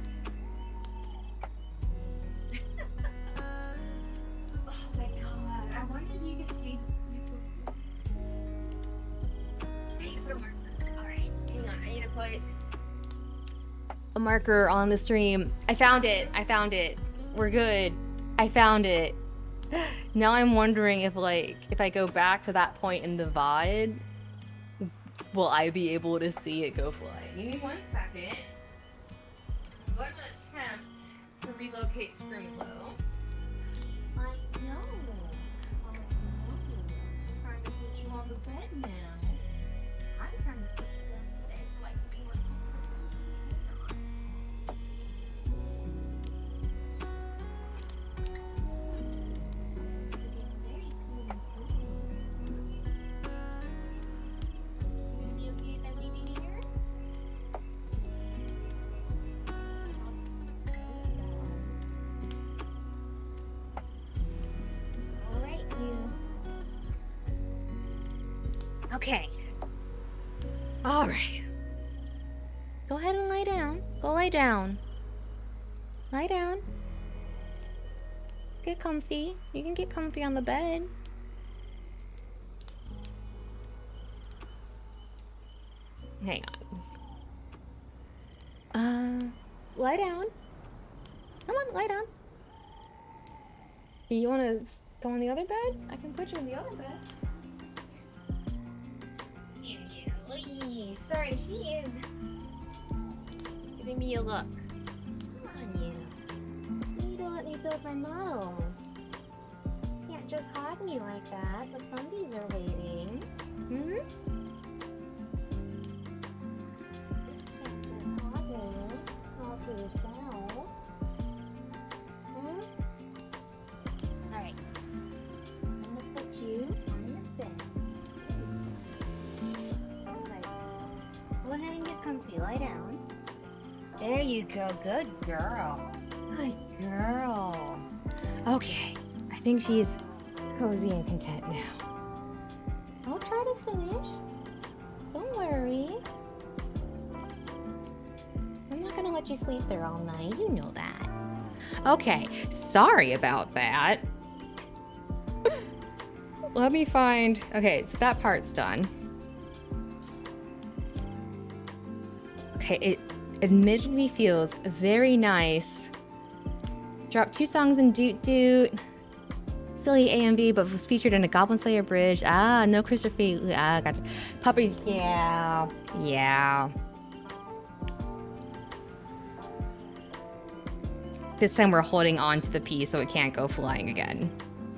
Oh my god, I wonder if you could see the piece. I need to put a marker. Alright, hang on, I need to put a marker on the stream. I found it. We're good. I found it. Now I'm wondering if like, if I go back to that point in the VOD, will I be able to see it go flying? Give me 1 second. I'm going to attempt to relocate Screamlow. I know. I'm trying to put you on the bed now. I'm trying to put you on the bed so I can be more Okay. All right. Go ahead and lie down. Go lie down. Lie down. Get comfy. You can get comfy on the bed. Hang on. Lie down. Come on, lie down. You want to go on the other bed? I can put you in the other bed. Sorry, she is giving me a look. Come on, you. You need to let me build my model. You can't just hog me like that. The Fundies are waiting. Hmm? You can't just hog me all to yourself. Hmm? Alright. I'm gonna put you on your bed. Go ahead and get comfy. Lie down. There you go. Good girl. Good girl. Okay. I think she's cozy and content now. I'll try to finish. Don't worry. I'm not gonna let you sleep there all night. You know that. Okay. Sorry about that. Let me find... Okay, so that part's done. Okay, it admittedly feels very nice. Dropped 2 songs in Doot Doot. Silly AMV, but was featured in a Goblin Slayer bridge. Ah, no Christopher. Ah, gotcha. Puppies, yeah. Yeah. This time we're holding on to the piece so it can't go flying again.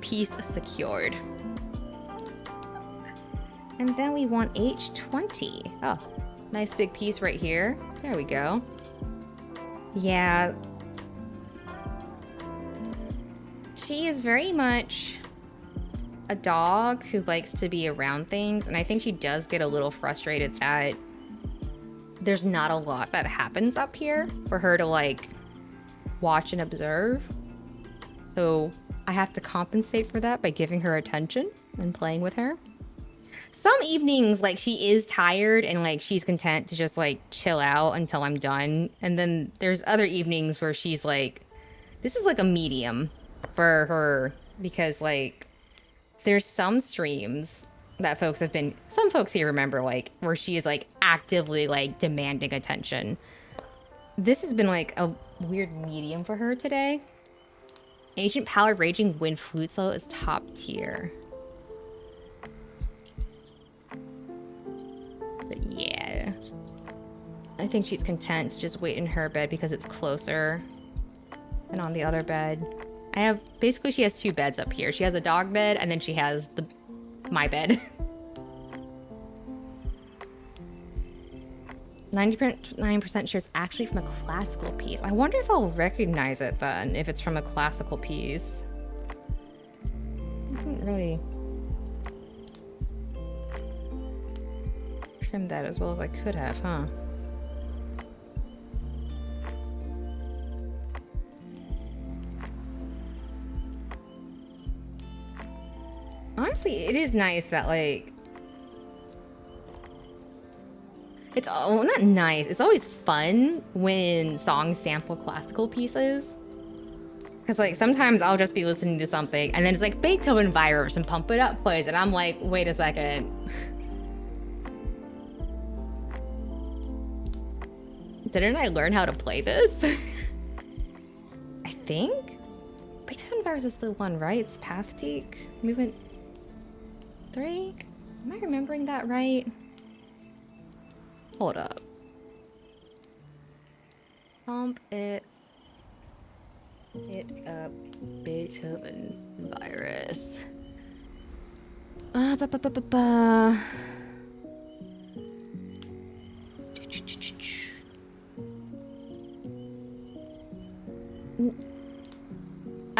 Piece secured. And then we want H20. Oh. Nice big piece right here. There we go. Yeah. She is very much a dog who likes to be around things, and I think she does get a little frustrated that there's not a lot that happens up here for her to like watch and observe. So I have to compensate for that by giving her attention and playing with her. Some evenings, like, she is tired and, like, she's content to just, like, chill out until I'm done. And then there's other evenings where she's, like, this is, like, a medium for her. Because, like, there's some streams that some folks here remember, like, where she is, like, actively, like, demanding attention. This has been, like, a weird medium for her today. Agent Power Raging Wind Flute Solo is top tier. But yeah, I think she's content to just wait in her bed because it's closer than on the other bed. Basically she has 2 beds up here. She has a dog bed and then she has my bed. 99% sure it's actually from a classical piece. I wonder if I'll recognize it then, if it's from a classical piece. I didn't really trim that as well as I could have, huh? Honestly, it is nice that, like, it's all not nice. It's always fun when songs sample classical pieces. Because, like, sometimes I'll just be listening to something and then it's like Beethoven virus and Pump It Up plays, and I'm like, wait a second. Didn't I learn how to play this? I think? Beethoven virus is the one, right? It's pathtique movement 3. Am I remembering that right? Hold up. Pump it up, Beethoven virus.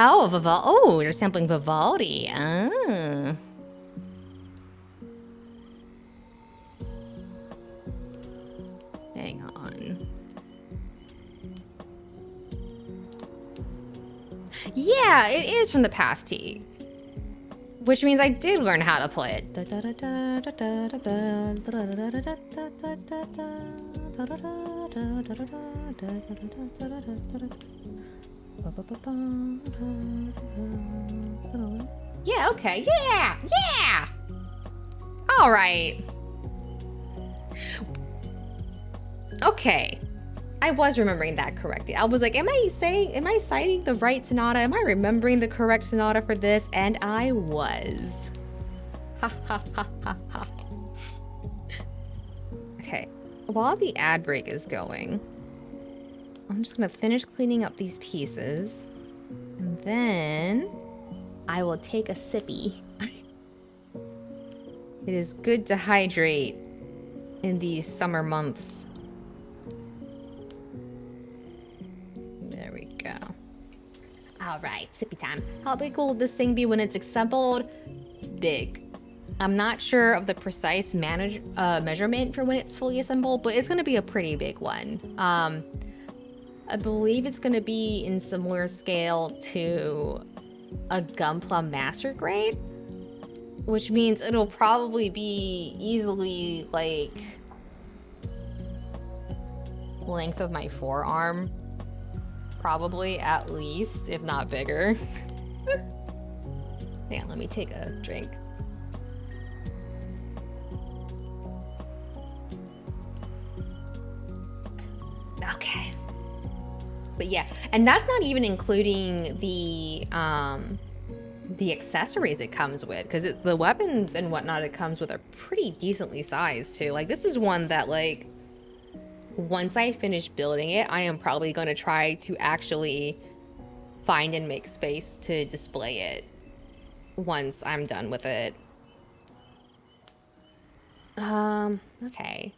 Oh, Vivaldi. Oh, you're sampling Vivaldi. Ah. Hang on. Yeah, it is from the pathtique. Which means I did learn how to play it. Yeah, okay. Yeah. All right. Okay. I was remembering that correctly. I was like, am I citing the right sonata? Am I remembering the correct sonata for this? And I was. Ha ha ha ha ha. Okay. While the ad break is going, I'm just gonna finish cleaning up these pieces. And then I will take a sippy. It is good to hydrate in these summer months. There we go. All right, sippy time. How big will this thing be when it's assembled? Big. I'm not sure of the precise measurement for when it's fully assembled, but it's gonna be a pretty big one. I believe it's gonna be in similar scale to a Gunpla Master Grade, which means it'll probably be easily like length of my forearm, probably at least, if not bigger. Yeah, let me take a drink. Okay. But yeah, and that's not even including the accessories it comes with, because the weapons and whatnot it comes with are pretty decently sized too. Like, this is one that, like, once I finish building it, I am probably going to try to actually find and make space to display it once I'm done with it. Okay.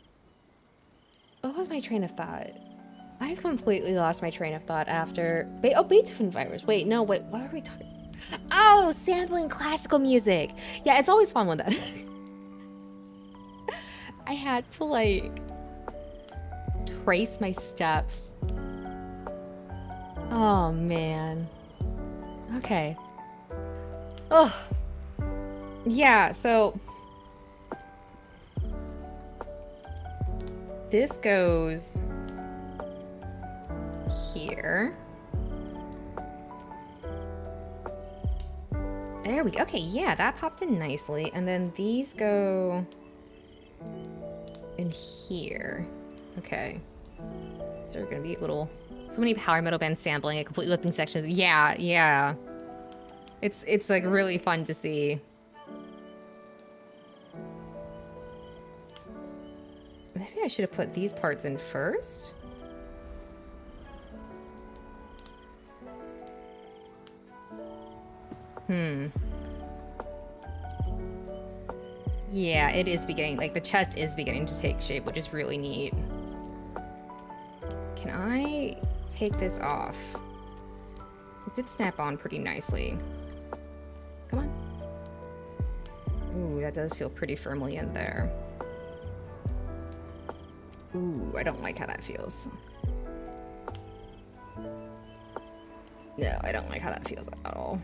What was my train of thought? I completely lost my train of thought after... Beethoven virus. Wait, what are we talking... Oh, sampling classical music. Yeah, it's always fun with that. I had to, like, trace my steps. Oh, man. Okay. Oh. Yeah, so... this goes... here. There we go. Okay, yeah, that popped in nicely. And then these go in here. Okay. So they're gonna be little... so many power metal band sampling and completely lifting sections. Yeah. It's like really fun to see. Maybe I should have put these parts in first. Yeah, it is beginning, like, the chest is beginning to take shape, which is really neat. Can I take this off? It did snap on pretty nicely. Come on. Ooh, that does feel pretty firmly in there. Ooh, I don't like how that feels. No, I don't like how that feels at all.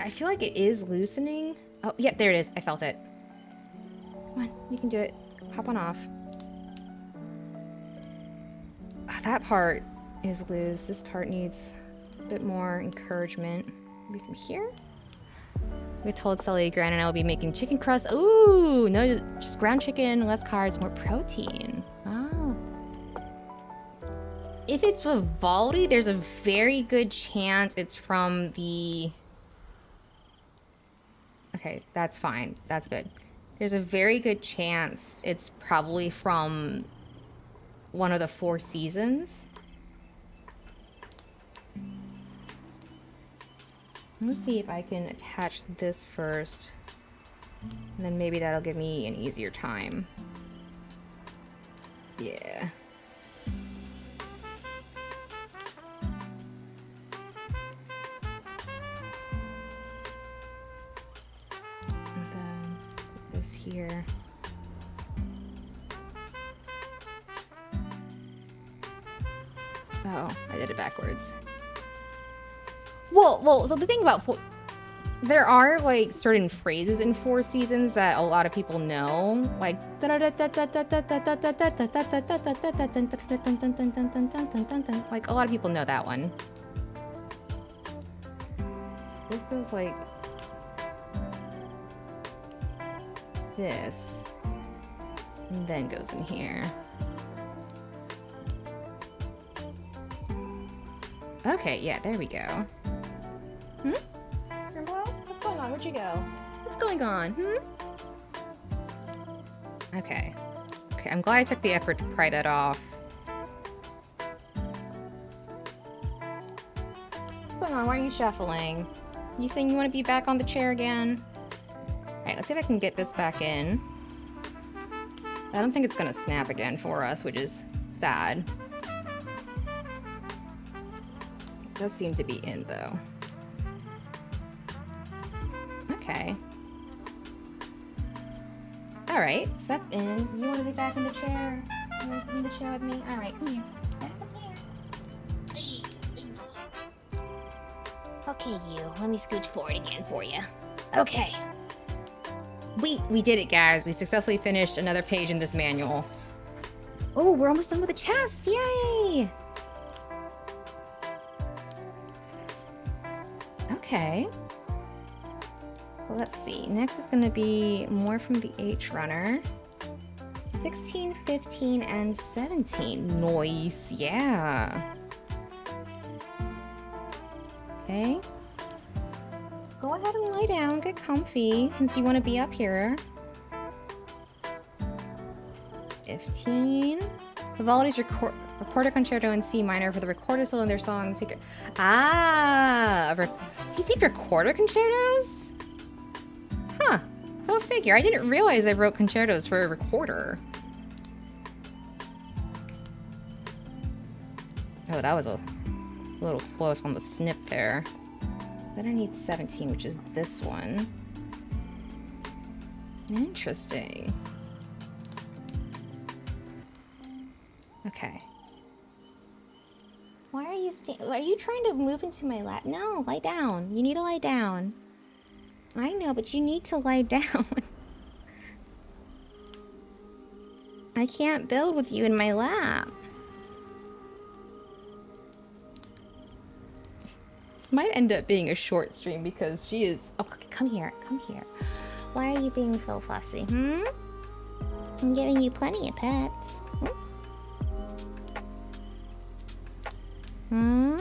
I feel like it is loosening. Oh, yep, there it is. I felt it. Come on, you can do it. Hop on off. Oh, that part is loose. This part needs a bit more encouragement. Maybe from here? We told Sully Gran and I will be making chicken crust. Ooh, no, just ground chicken, less carbs, more protein. Oh. If it's Vivaldi, there's a very good chance it's from the... Okay, that's fine. That's good. There's a very good chance it's probably from one of the 4 seasons. Let's see if I can attach this first. And then maybe that'll give me an easier time. Yeah. And then put this here. Oh, I did it backwards. Well, so the thing about there are like certain phrases in 4 seasons that a lot of people know, like like a lot of people know that one. This goes like this, and then goes in here. Okay, yeah, there we go. Hmm? What's going on? Where'd you go? What's going on? Hmm? Okay. Okay, I'm glad I took the effort to pry that off. What's going on? Why are you shuffling? You saying you want to be back on the chair again? Alright, let's see if I can get this back in. I don't think it's gonna snap again for us, which is sad. It does seem to be in, though. Okay. Alright, so that's in. You want to be back in the chair? You want to sit in the chair with me? Alright, come here. Back up here. Okay, you. Let me scooch forward again for you. Okay. We did it, guys. We successfully finished another page in this manual. Oh, we're almost done with the chest. Yay! Okay. Well, let's see. Next is going to be more from the H runner. 16, 15, and 17. Nice. Yeah. Okay. Go ahead and lie down. Get comfy since you want to be up here. 15. Vivaldi's recorded concerto in C minor for the recorded solo in their song Secret. Ah! He did recorder concertos? Huh. Go figure. I didn't realize they wrote concertos for a recorder. Oh, that was a little close on the snip there. Then I need 17, which is this one. Interesting. Okay. Why are you are you trying to move into my lap? No, lie down. You need to lie down. I know, but you need to lie down. I can't build with you in my lap. This might end up being a short stream because she is... Oh, come here. Come here. Why are you being so fussy? Hmm? I'm giving you plenty of pets. Hmm?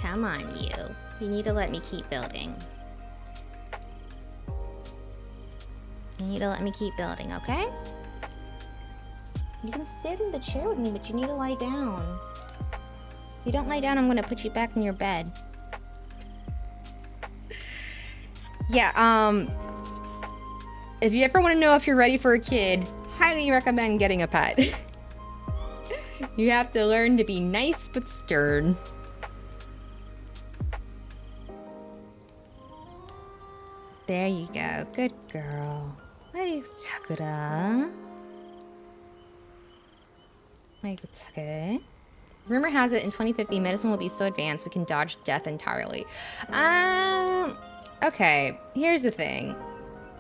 Come on, you. You need to let me keep building. You need to let me keep building, okay? You can sit in the chair with me, but you need to lie down. If you don't lie down, I'm gonna put you back in your bed. Yeah, if you ever want to know if you're ready for a kid, highly recommend getting a pet. You have to learn to be nice but stern. There you go. Good girl. Hey, Takura. Okay. Rumor has it in 2050 medicine will be so advanced we can dodge death entirely. Okay, here's the thing.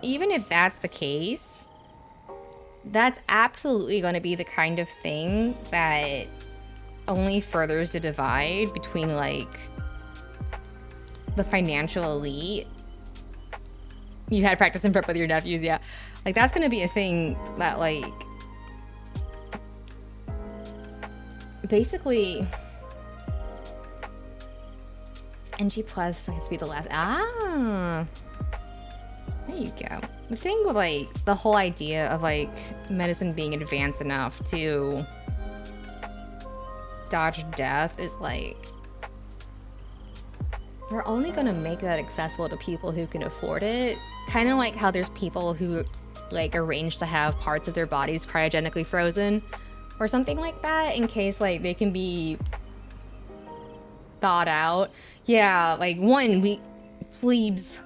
Even if that's the case, that's absolutely going to be the kind of thing that only furthers the divide between like the financial elite. You had practice in prep with your nephews, yeah. Like that's gonna be a thing that like basically NG plus has to be the last. There you go. The thing with like the whole idea of like medicine being advanced enough to dodge death is like we're only gonna make that accessible to people who can afford it. Kind of like how there's people who like arrange to have parts of their bodies cryogenically frozen or something like that in case like they can be thawed out. Yeah, like one, we plebes,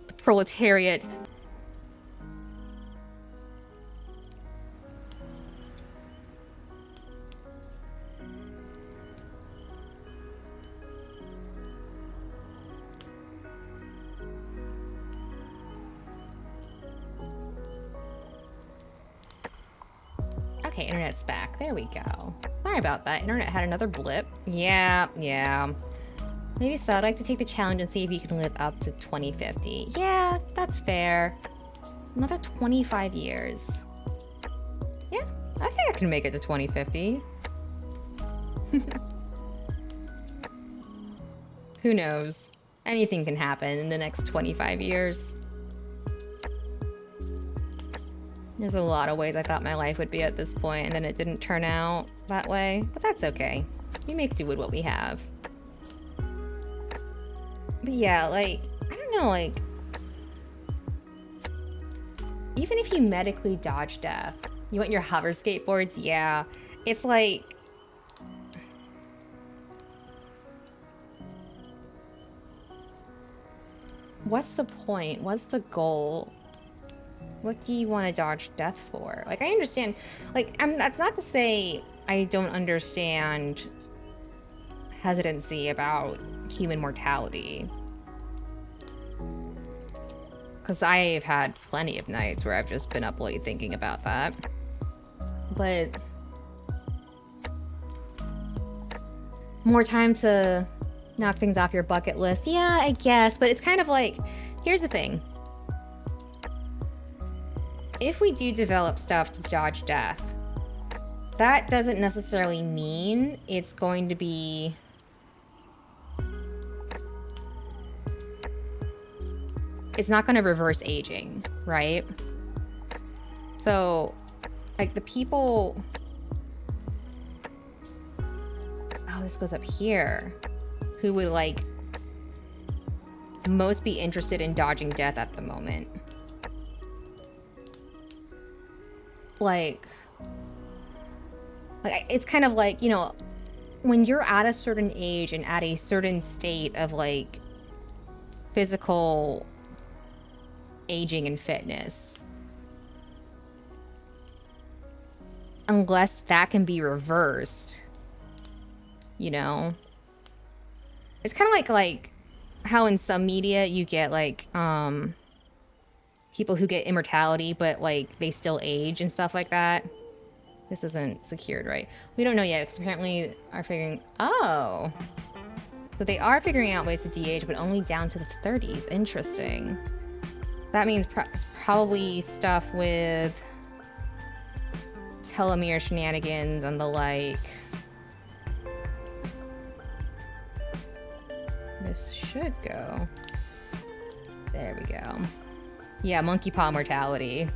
the proletariat. Okay, internet's back. There we go. Sorry about that. Internet had another blip. Yeah. Maybe so. I'd like to take the challenge and see if you can live up to 2050. Yeah, that's fair. Another 25 years. Yeah, I think I can make it to 2050. Who knows? Anything can happen in the next 25 years. There's a lot of ways I thought my life would be at this point, and then it didn't turn out that way. But that's okay. We make do with what we have. But yeah, like, I don't know, like, even if you medically dodge death, you want your hover skateboards? Yeah. It's like, what's the point? What's the goal? What do you want to dodge death for? Like, I understand, like, that's not to say I don't understand hesitancy about human mortality. Because I've had plenty of nights where I've just been up late thinking about that. But more time to knock things off your bucket list. Yeah, I guess. But it's kind of like, here's the thing. If we do develop stuff to dodge death, that doesn't necessarily mean it's going to be it's not going to reverse aging, right? So, like the people... Oh, this goes up here. Who would, like, most be interested in dodging death at the moment. Like, it's kind of like, you know, when you're at a certain age and at a certain state of, like, physical aging and fitness, unless that can be reversed, you know, it's kind of like how in some media you get like people who get immortality but like they still age and stuff like that. This isn't secured, right? We don't know yet because apparently are figuring... Oh, so they are figuring out ways to de-age but only down to the 30s. Interesting. That means probably stuff with telomere shenanigans and the like. This should go. There we go. Yeah, monkey paw mortality.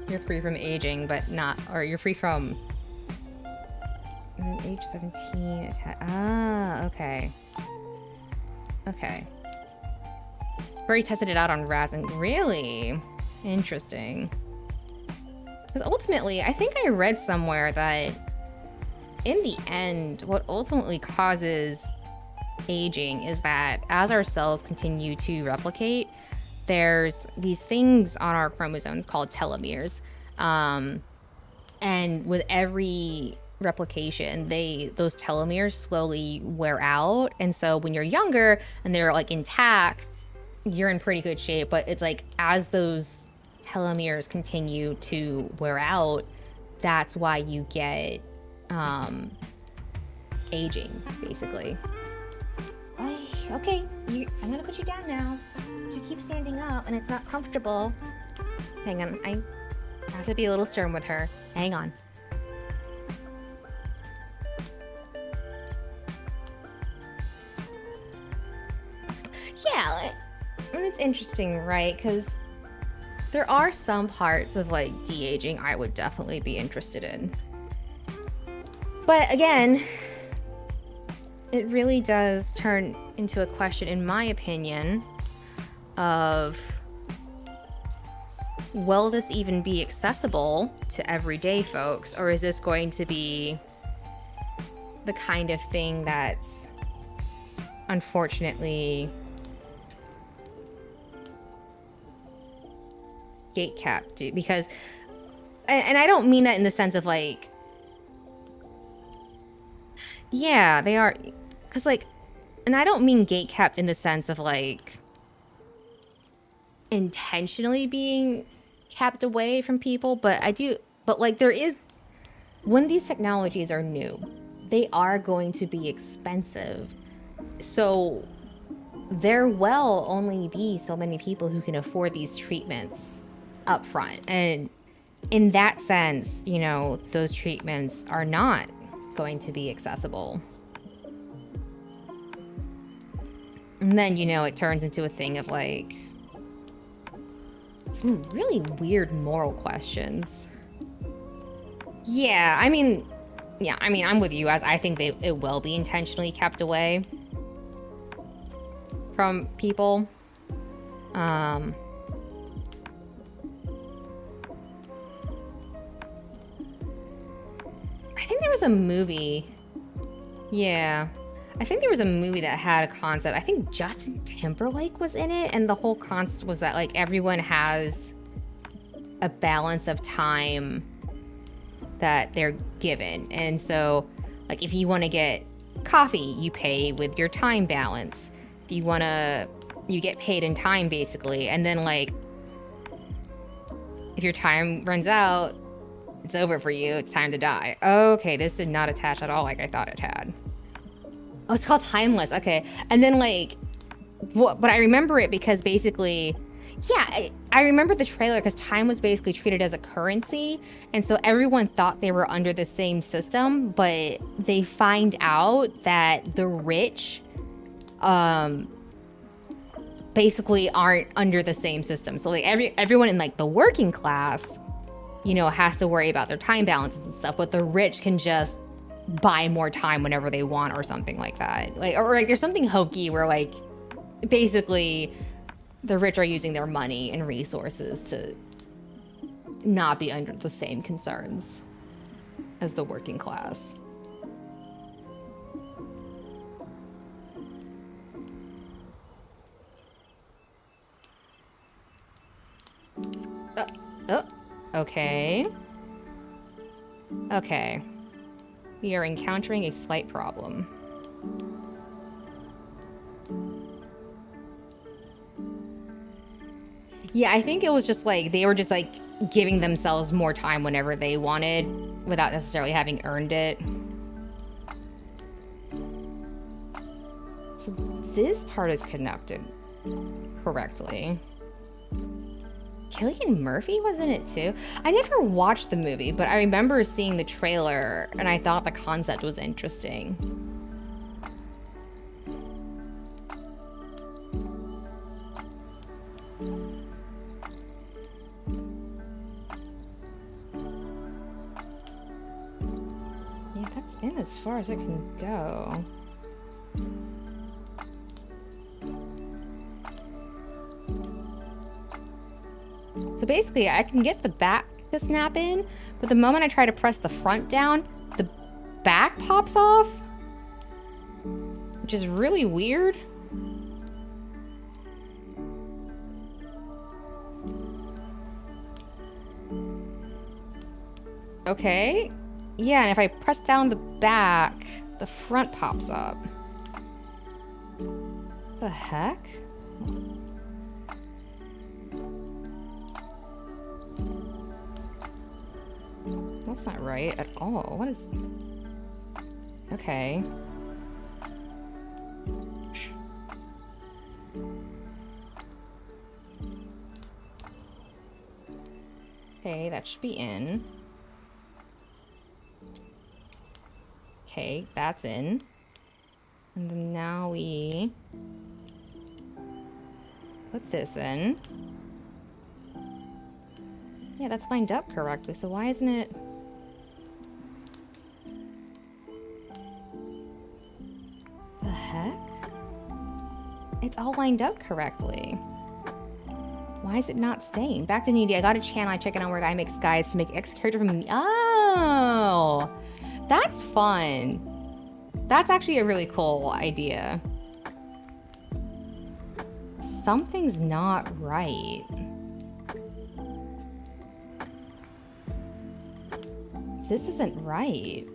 You're free from aging, but not, or you're free from age 17. Ah, okay. Okay. Already tested it out on rats and really interesting. Because ultimately, I think I read somewhere that in the end, what ultimately causes aging is that as our cells continue to replicate, there's these things on our chromosomes called telomeres. And with every replication, those telomeres slowly wear out. And so when you're younger and they're like intact, you're in pretty good shape. But it's like as those telomeres continue to wear out, that's why you get aging, basically. Okay, I'm gonna put you down now. You keep standing up and it's not comfortable. Hang on, I have to be a little stern with her. Hang on. Yeah, and it's interesting, right? Because there are some parts of like de-aging I would definitely be interested in. But again, it really does turn into a question, in my opinion, of will this even be accessible to everyday folks, or is this going to be the kind of thing that's unfortunately gatekept? Because, and I don't mean that in the sense of like, yeah, they are, because like, and I don't mean gatekept in the sense of like intentionally being kept away from people, but like there is, when these technologies are new, they are going to be expensive. So there will only be so many people who can afford these treatments up front. And in that sense, you know, those treatments are not going to be accessible. And then, you know, it turns into a thing of like some really weird moral questions. Yeah, I mean, I'm with you, as I think it will be intentionally kept away from people. I think there was a movie. Yeah. I think there was a movie that had a concept. I think Justin Timberlake was in it, and the whole concept was that like everyone has a balance of time that they're given. And so like if you want to get coffee, you pay with your time balance. If you want to, you get paid in time basically. And then like if your time runs out, it's over for you. It's time to die. Okay, this did not attach at all like I thought it had. Oh, it's called Timeless. Okay. And then like, but I remember it because basically, yeah, I remember the trailer because time was basically treated as a currency. And so everyone thought they were under the same system, but they find out that the rich basically aren't under the same system. So like everyone in like the working class, you know, has to worry about their time balances and stuff, but the rich can just buy more time whenever they want or something like that. Like, or like there's something hokey where like basically the rich are using their money and resources to not be under the same concerns as the working class. Okay. Okay. We are encountering a slight problem. Yeah, I think it was just like, they were just like giving themselves more time whenever they wanted without necessarily having earned it. So this part is connected correctly. Cillian Murphy was in it too. I never watched the movie, but I remember seeing the trailer and I thought the concept was interesting. Yeah, that's in as far as it can go. So basically, I can get the back to snap in, but the moment I try to press the front down, the back pops off, which is really weird. Okay. Yeah, and if I press down the back, the front pops up. The heck? That's not right at all. What is... Okay. Okay, that should be in. Okay, that's in. And then now we put this in. Yeah, that's lined up correctly, so why isn't it? The heck? It's all lined up correctly. Why is it not staying? Back to Needy. I got a channel. I check it out where a guy makes guides to make X character from me. Oh, that's fun. That's actually a really cool idea. Something's not right. This isn't right.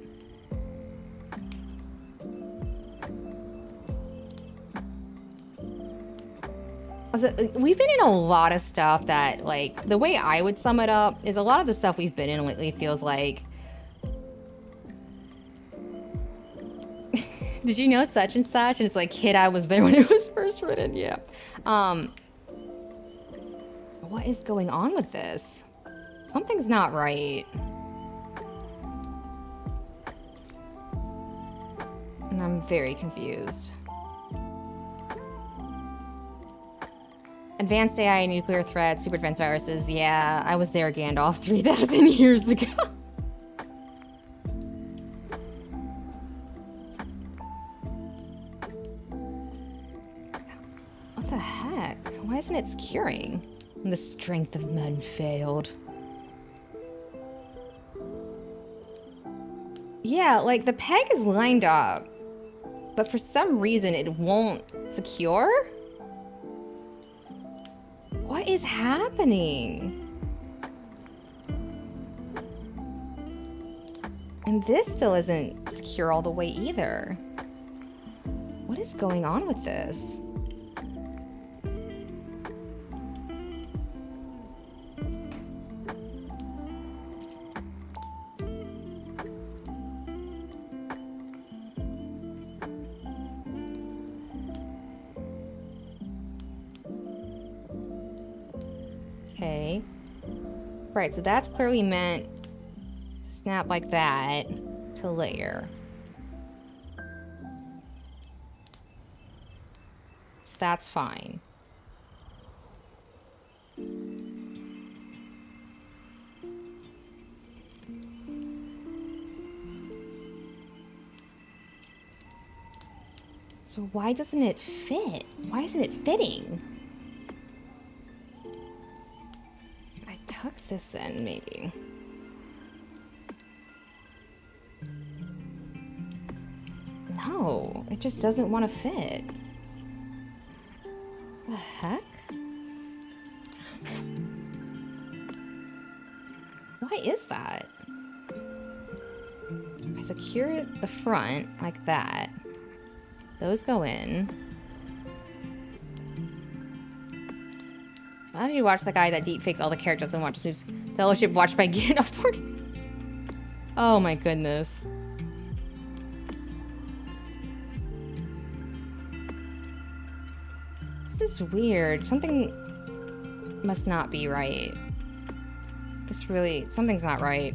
We've been in a lot of stuff that, like, the way I would sum it up is a lot of the stuff we've been in lately feels like, did you know such and such? And it's like, kid, I was there when it was first written. Yeah. What is going on with this? Something's not right. And I'm very confused. Advanced AI, nuclear threats, super advanced viruses. Yeah, I was there, Gandalf, 3,000 years ago. What the heck? Why isn't it curing? The strength of men failed. Yeah, like the peg is lined up, but for some reason it won't secure? What is happening? And this still isn't secure all the way either. What is going on with this? Okay. Right, so that's clearly meant to snap like that to layer. So that's fine. So why doesn't it fit? Why isn't it fitting? Tuck this in, maybe. No, it just doesn't want to fit. The heck? Why is that? I secure the front like that. Those go in. Why don't you watch the guy that deepfakes all the characters and watches moves? Fellowship watched by Gandalf. Oh my goodness. This is weird. Something must not be right. This really, something's not right.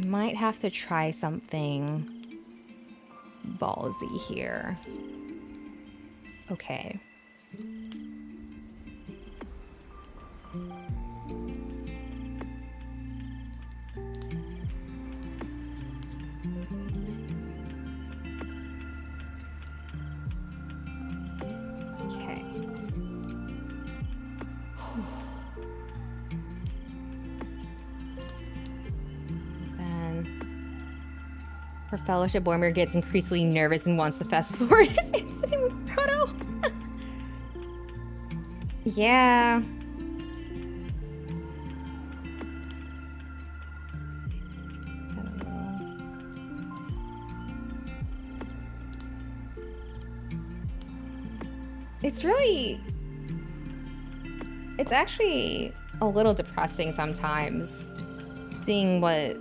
Might have to try something ballsy here. Okay. Okay. For Fellowship, Boromir gets increasingly nervous and wants to fast forward his incident with Frodo. Yeah. It's really... It's actually a little depressing sometimes, seeing what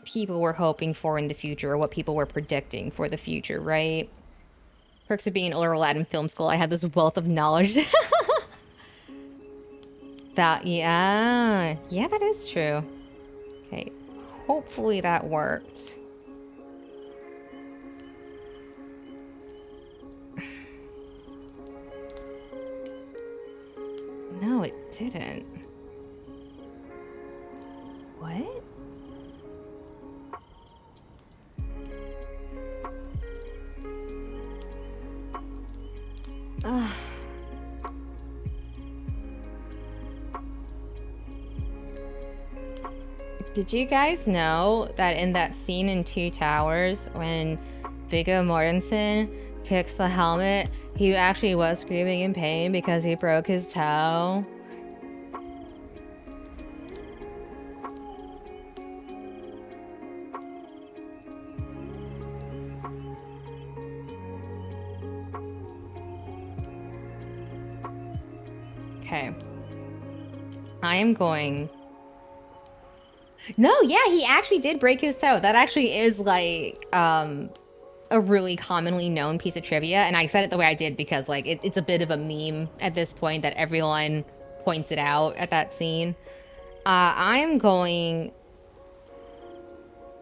people were hoping for in the future, or what people were predicting for the future, right? Perks of being an older lad in film school, I had this wealth of knowledge. That, yeah, that is true. Okay, hopefully that worked. No, it didn't. What? Ugh. Did you guys know that in that scene in Two Towers, when Viggo Mortensen kicks the helmet, he actually was screaming in pain because he broke his toe? Okay. I am going... No, yeah, he actually did break his toe. That actually is like a really commonly known piece of trivia. And I said it the way I did because like it's a bit of a meme at this point that everyone points it out at that scene. I am going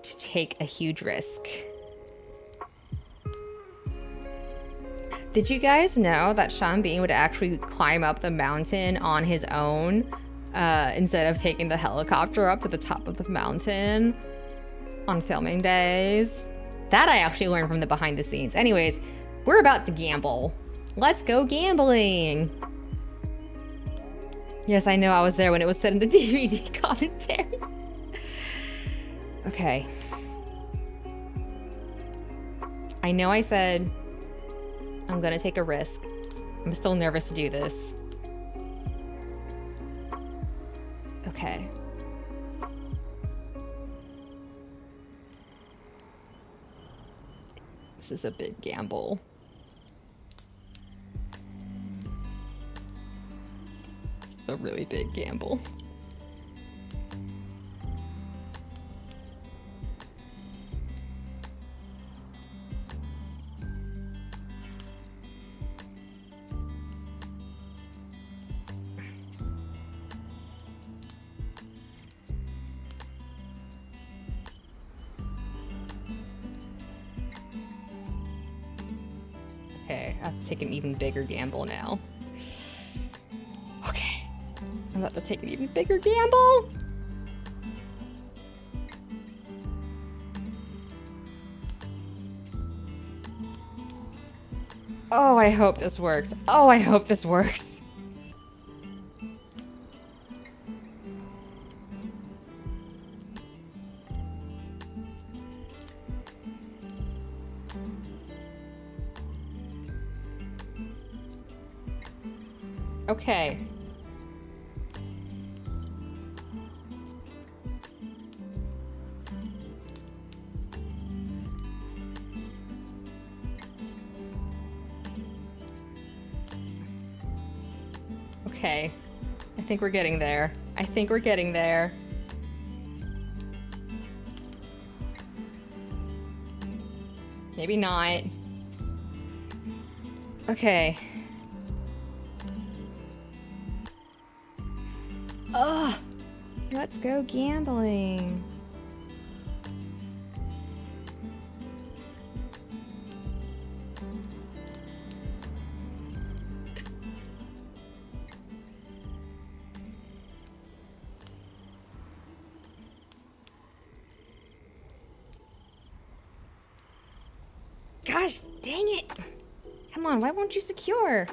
to take a huge risk. Did you guys know that Sean Bean would actually climb up the mountain on his own instead of taking the helicopter up to the top of the mountain on filming days? That I actually learned from the behind the scenes. Anyways, we're about to gamble. Let's go gambling. Yes, I know I was there when it was said in the DVD commentary. Okay. I know I said I'm gonna take a risk. I'm still nervous to do this. Okay. This is a big gamble. This is a really big gamble. Okay, I have to take an even bigger gamble now. Okay, I'm about to take an even bigger gamble. Oh, I hope this works. Oh, I hope this works. Okay. Okay. I think we're getting there. I think we're getting there. Maybe not. Okay. Ugh. Let's go gambling. Gosh, dang it. Come on, why won't you secure?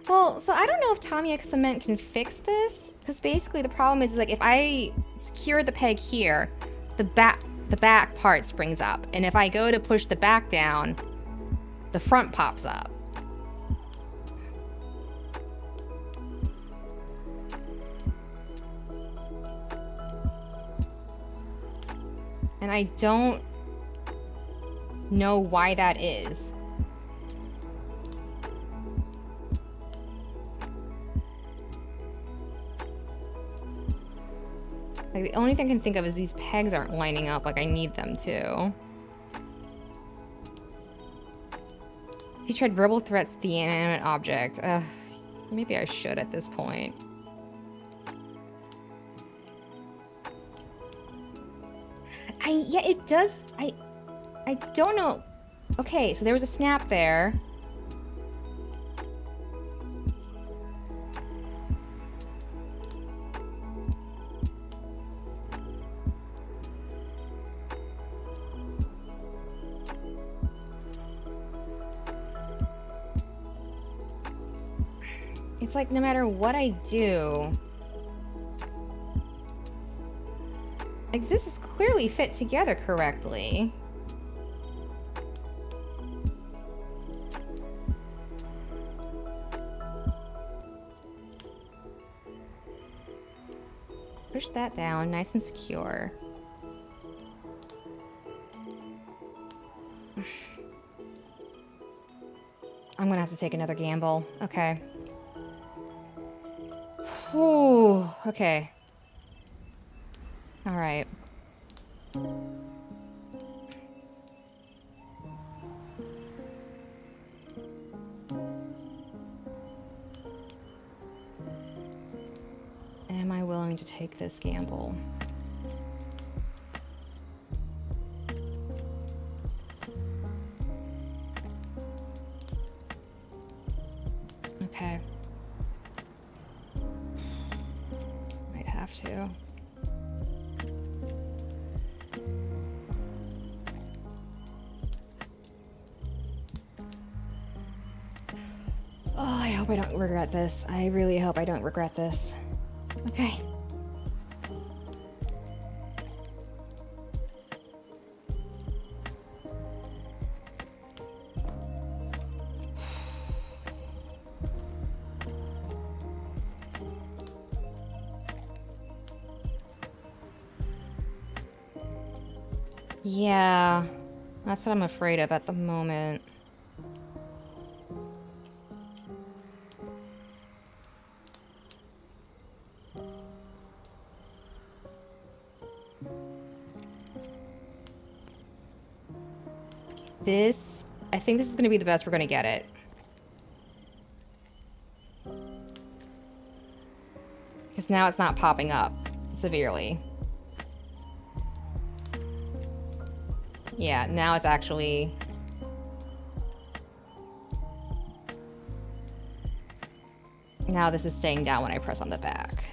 Well, so I don't know if Tamiya Cement can fix this, because basically the problem is like if I secure the peg here, the back part springs up, and if I go to push the back down, the front pops up. And I don't know why that is. Like, the only thing I can think of is these pegs aren't lining up like I need them to. If you tried verbal threats to the inanimate object, maybe I should at this point. Yeah, it does. I don't know. Okay, so there was a snap there. It's like no matter what I do, like this is clearly fit together correctly. Push that down, nice and secure. I'm gonna have to take another gamble. Okay. Ooh, okay. All right. Am I willing to take this gamble? Okay. Might have to. Oh, I hope I don't regret this. I really hope I don't regret this. Okay. Yeah, that's what I'm afraid of at the moment. I think this is going to be the best we're going to get it. Because now it's not popping up severely. Yeah, now it's actually... Now this is staying down when I press on the back.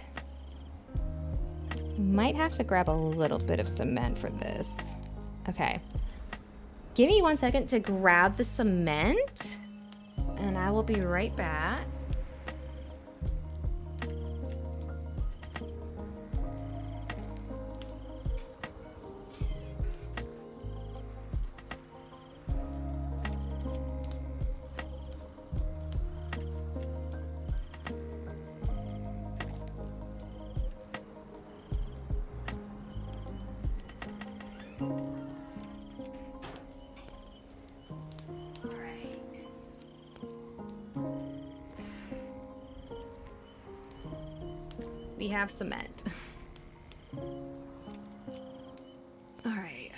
Might have to grab a little bit of cement for this. Okay. Give me 1 second to grab the cement, and I will be right back. We have cement. All right.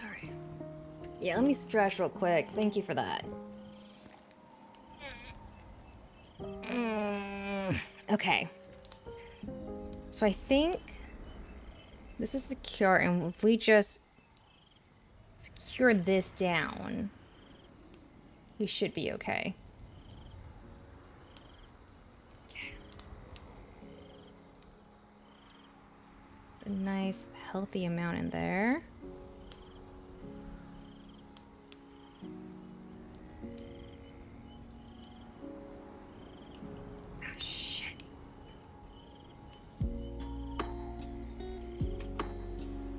Yeah, let me stretch real quick. Thank you for that. Okay. So I think this is secure, and if we just secure this down, we should be okay. A nice healthy amount in there. Oh, shit.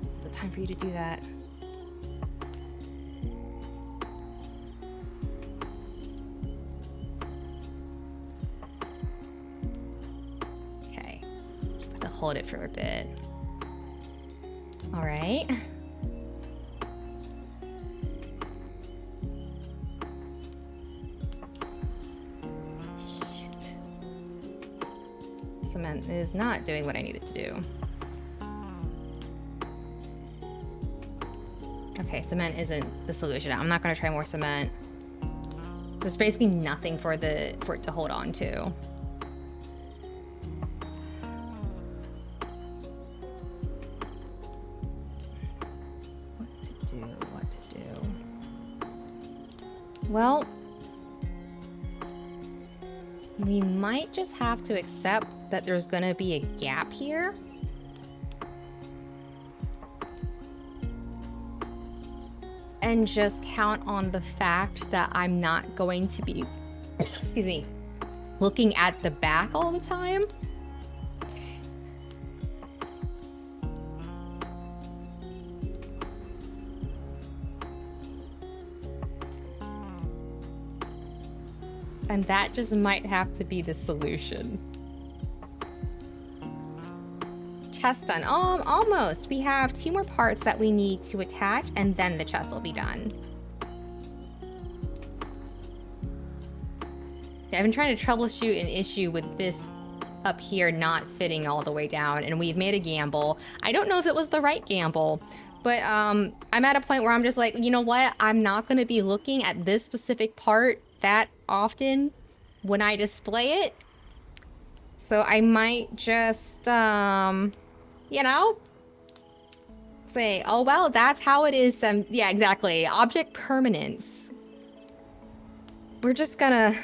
This is the time for you to do that. Okay. Just gonna hold it for a bit. All right. Cement is not doing what I need it to do. Okay, cement isn't the solution. I'm not gonna try more cement. There's basically nothing for it to hold on to. What to do. Well, we might just have to accept that there's gonna be a gap here. And just count on the fact that I'm not going to be, excuse me, looking at the back all the time. And that just might have to be the solution. Chest done. Almost. We have 2 more parts that we need to attach, and then the chest will be done. I've been trying to troubleshoot an issue with this up here not fitting all the way down, and we've made a gamble. I don't know if it was the right gamble, but I'm at a point where I'm just like, you know what? I'm not going to be looking at this specific part that often when I display it. So I might just, you know, say, oh, well, that's how it is. Yeah, exactly. Object permanence. We're just gonna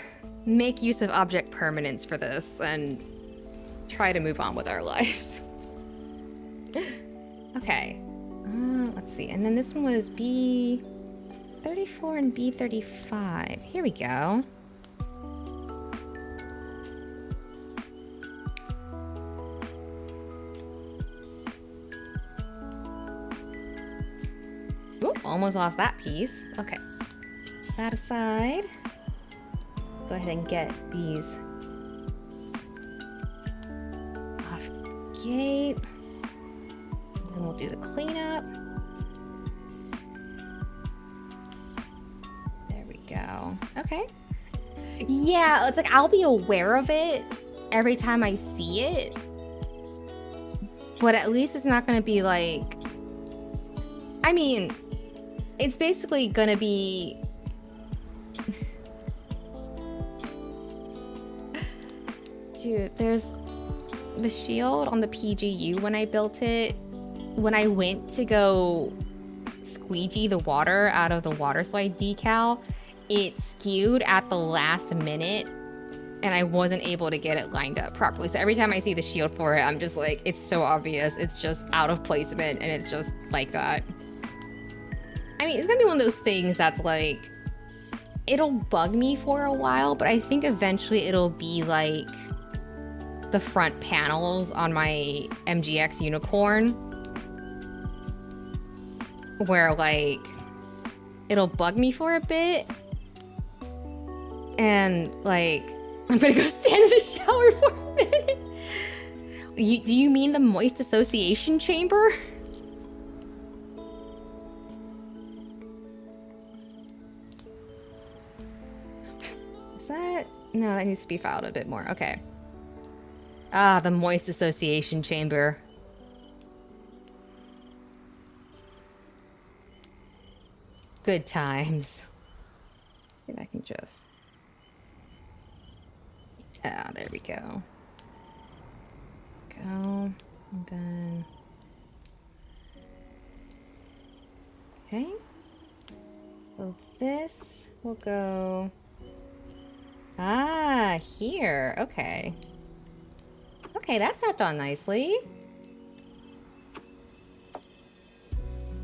make use of object permanence for this and try to move on with our lives. Okay. Let's see. And then this one was B34 and B35. Here we go. Oop, almost lost that piece. Okay. Put that aside. Go ahead and get these off the gate. Then we'll do the cleanup. There we go. Okay. Yeah, it's like I'll be aware of it every time I see it. But at least it's not going to be like... I mean, it's basically going to be... Dude, there's the shield on the PGU when I built it. When I went to go squeegee the water out of the water slide decal, it skewed at the last minute and I wasn't able to get it lined up properly. So every time I see the shield for it, I'm just like, it's so obvious. It's just out of placement and it's just like that. I mean, it's gonna be one of those things that's like, it'll bug me for a while, but I think eventually it'll be like the front panels on my MGX Unicorn, where like it'll bug me for a bit and like I'm gonna go stand in the shower for a minute. Do you mean the moist association chamber? Is that... No, that needs to be filed a bit more. Okay. Ah, the moist association chamber. Good times. Maybe I can just... Ah, there we go. Go. And then... Okay. So this will go... Ah, here. Okay. Okay, that's not done nicely.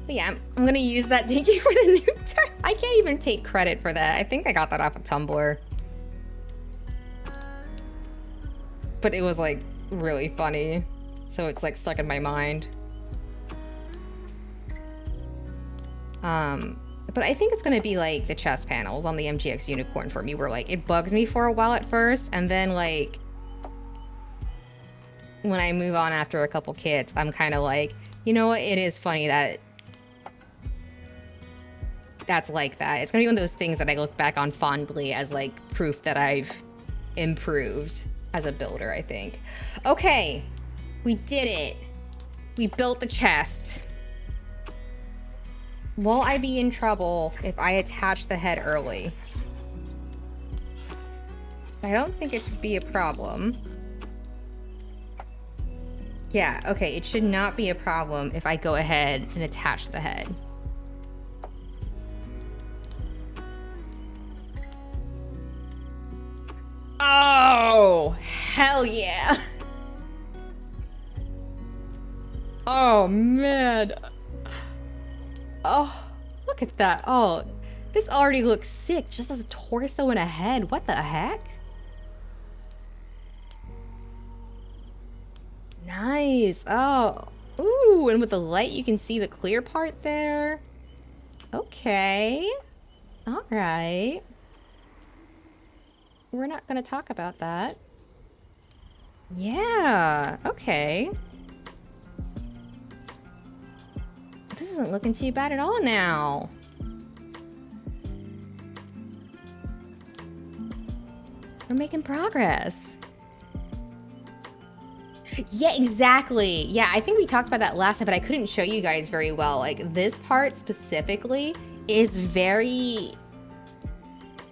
But yeah, I'm gonna use that dinky for the new turn. I can't even take credit for that. I think I got that off of Tumblr. But it was like really funny. So it's like stuck in my mind. But I think it's gonna be like the chest panels on the MGX Unicorn for me, where like it bugs me for a while at first, and then like when I move on after a couple kits, I'm kind of like, you know what? It is funny that that's like that. It's gonna be one of those things that I look back on fondly as like proof that I've improved as a builder, I think. Okay, we did it. We built the chest. Will I be in trouble if I attach the head early? I don't think it should be a problem. Yeah, okay, it should not be a problem if I go ahead and attach the head. Oh, hell yeah. Oh, man. Oh, look at that. Oh, this already looks sick, just as a torso and a head. What the heck? Nice. Oh, ooh, and with the light, you can see the clear part there. Okay. All right. We're not going to talk about that. Yeah, okay. This isn't looking too bad at all now. We're making progress. Yeah, exactly. Yeah, I think we talked about that last time, but I couldn't show you guys very well. Like, this part specifically is very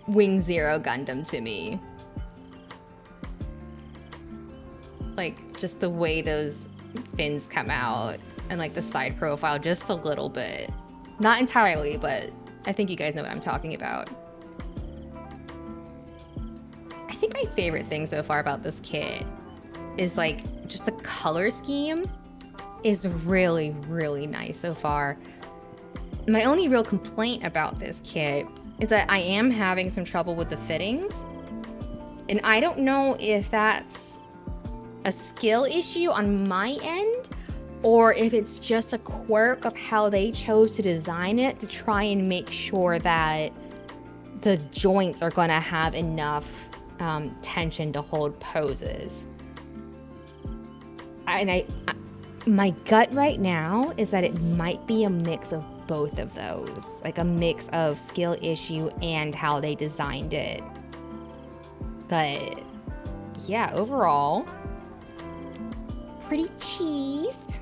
Wing Zero Gundam to me. Like, just the way those fins come out and like the side profile just a little bit. Not entirely, but I think you guys know what I'm talking about. I think my favorite thing so far about this kit is like just the color scheme is really, really nice so far. My only real complaint about this kit is that I am having some trouble with the fittings. And I don't know if that's a skill issue on my end or if it's just a quirk of how they chose to design it to try and make sure that the joints are gonna have enough tension to hold poses. My gut right now is that it might be a mix of both of those, like a mix of skill issue and how they designed it. But yeah, overall, pretty cheesed.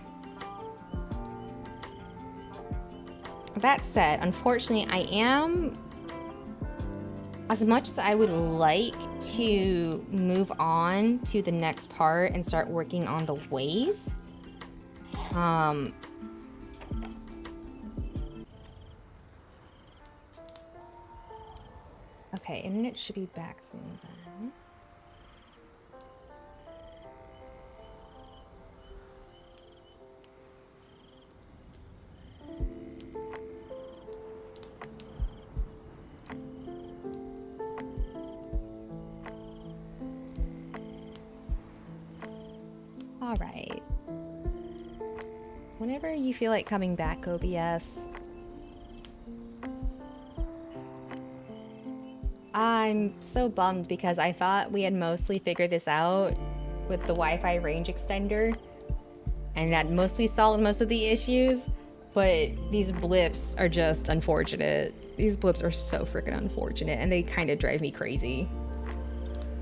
That said, unfortunately, I am, as much as I would like to move on to the next part and start working on the waist, okay, internet should be back soon then. All right. Whenever you feel like coming back, OBS. I'm so bummed because I thought we had mostly figured this out with the Wi-Fi range extender and that mostly solved most of the issues, but these blips are just unfortunate. These blips are so freaking unfortunate and they kind of drive me crazy.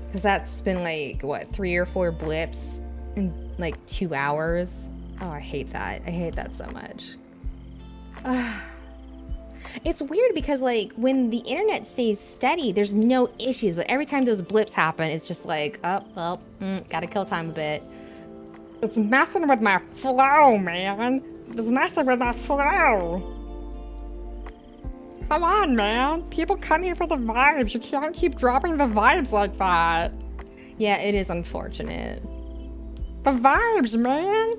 Because that's been like, what, 3 or 4 blips in like 2 hours? Oh, I hate that. I hate that so much. It's weird because like when the internet stays steady, there's no issues, but every time those blips happen, it's just like, gotta kill time a bit. It's messing with my flow, man. It's messing with my flow. Come on, man. People come here for the vibes. You can't keep dropping the vibes like that. Yeah, it is unfortunate. The vibes, man.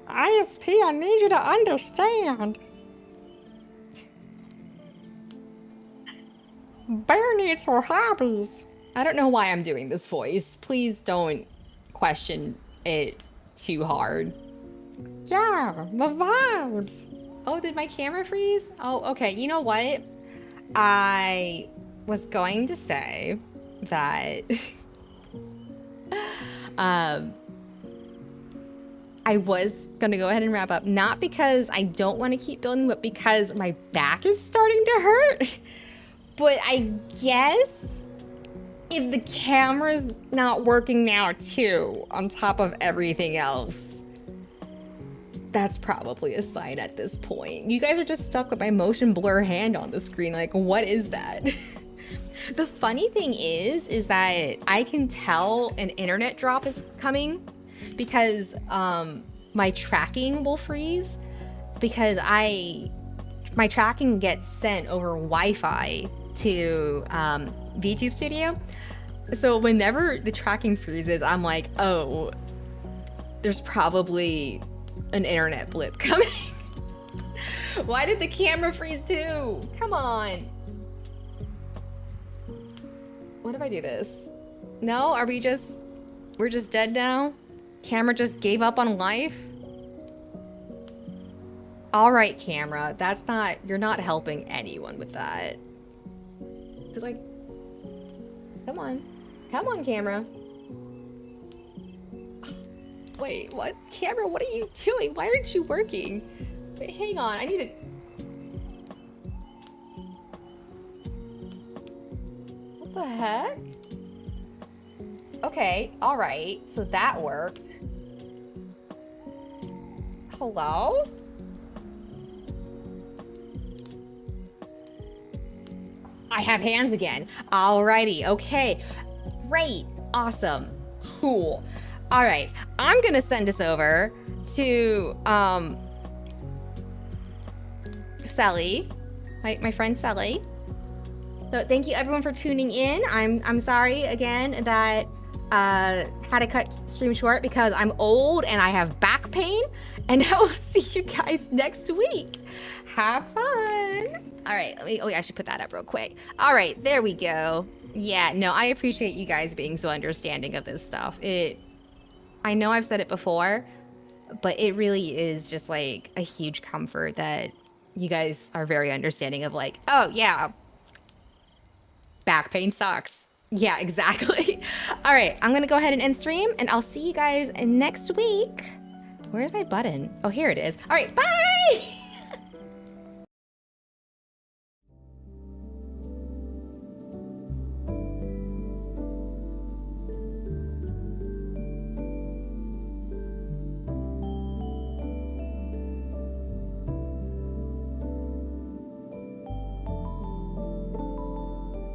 ISP, I need you to understand. Bear needs her hobbies. I don't know why I'm doing this voice. Please don't question it too hard. Yeah, the vibes. Oh, did my camera freeze? Oh, okay. You know what? I was going to say that I was gonna go ahead and wrap up, not because I don't want to keep building, but because my back is starting to hurt. But I guess if the camera's not working now too, on top of everything else, that's probably a sign at this point. You guys are just stuck with my motion blur hand on the screen. Like, what is that? The funny thing is that I can tell an internet drop is coming because my tracking will freeze because my tracking gets sent over Wi-Fi to VTube Studio. So whenever the tracking freezes, I'm like, oh, there's probably an internet blip coming. Why did the camera freeze too? Come on. What if I do this? No, we're just dead now? Camera just gave up on life? All right, camera, you're not helping anyone with that. It's like, come on, camera. Wait, what? Camera, what are you doing? Why aren't you working? Wait, hang on, I need to... What the heck? Okay, all right, so that worked. Hello? I have hands again. Alrighty, okay. Great, awesome, cool. All right, I'm gonna send this over to Sally, my friend Sally. So thank you everyone for tuning in. I'm sorry again that had to cut stream short because I'm old and I have back pain. And I will see you guys next week. Have fun. All right, I should put that up real quick. All right, there we go. Yeah, no, I appreciate you guys being so understanding of this stuff. I know I've said it before, but it really is just like a huge comfort that you guys are very understanding of like, oh yeah, back pain sucks. Yeah, exactly. All right, I'm gonna go ahead and end stream and I'll see you guys next week. Where's my button? Oh, here it is. All right, bye.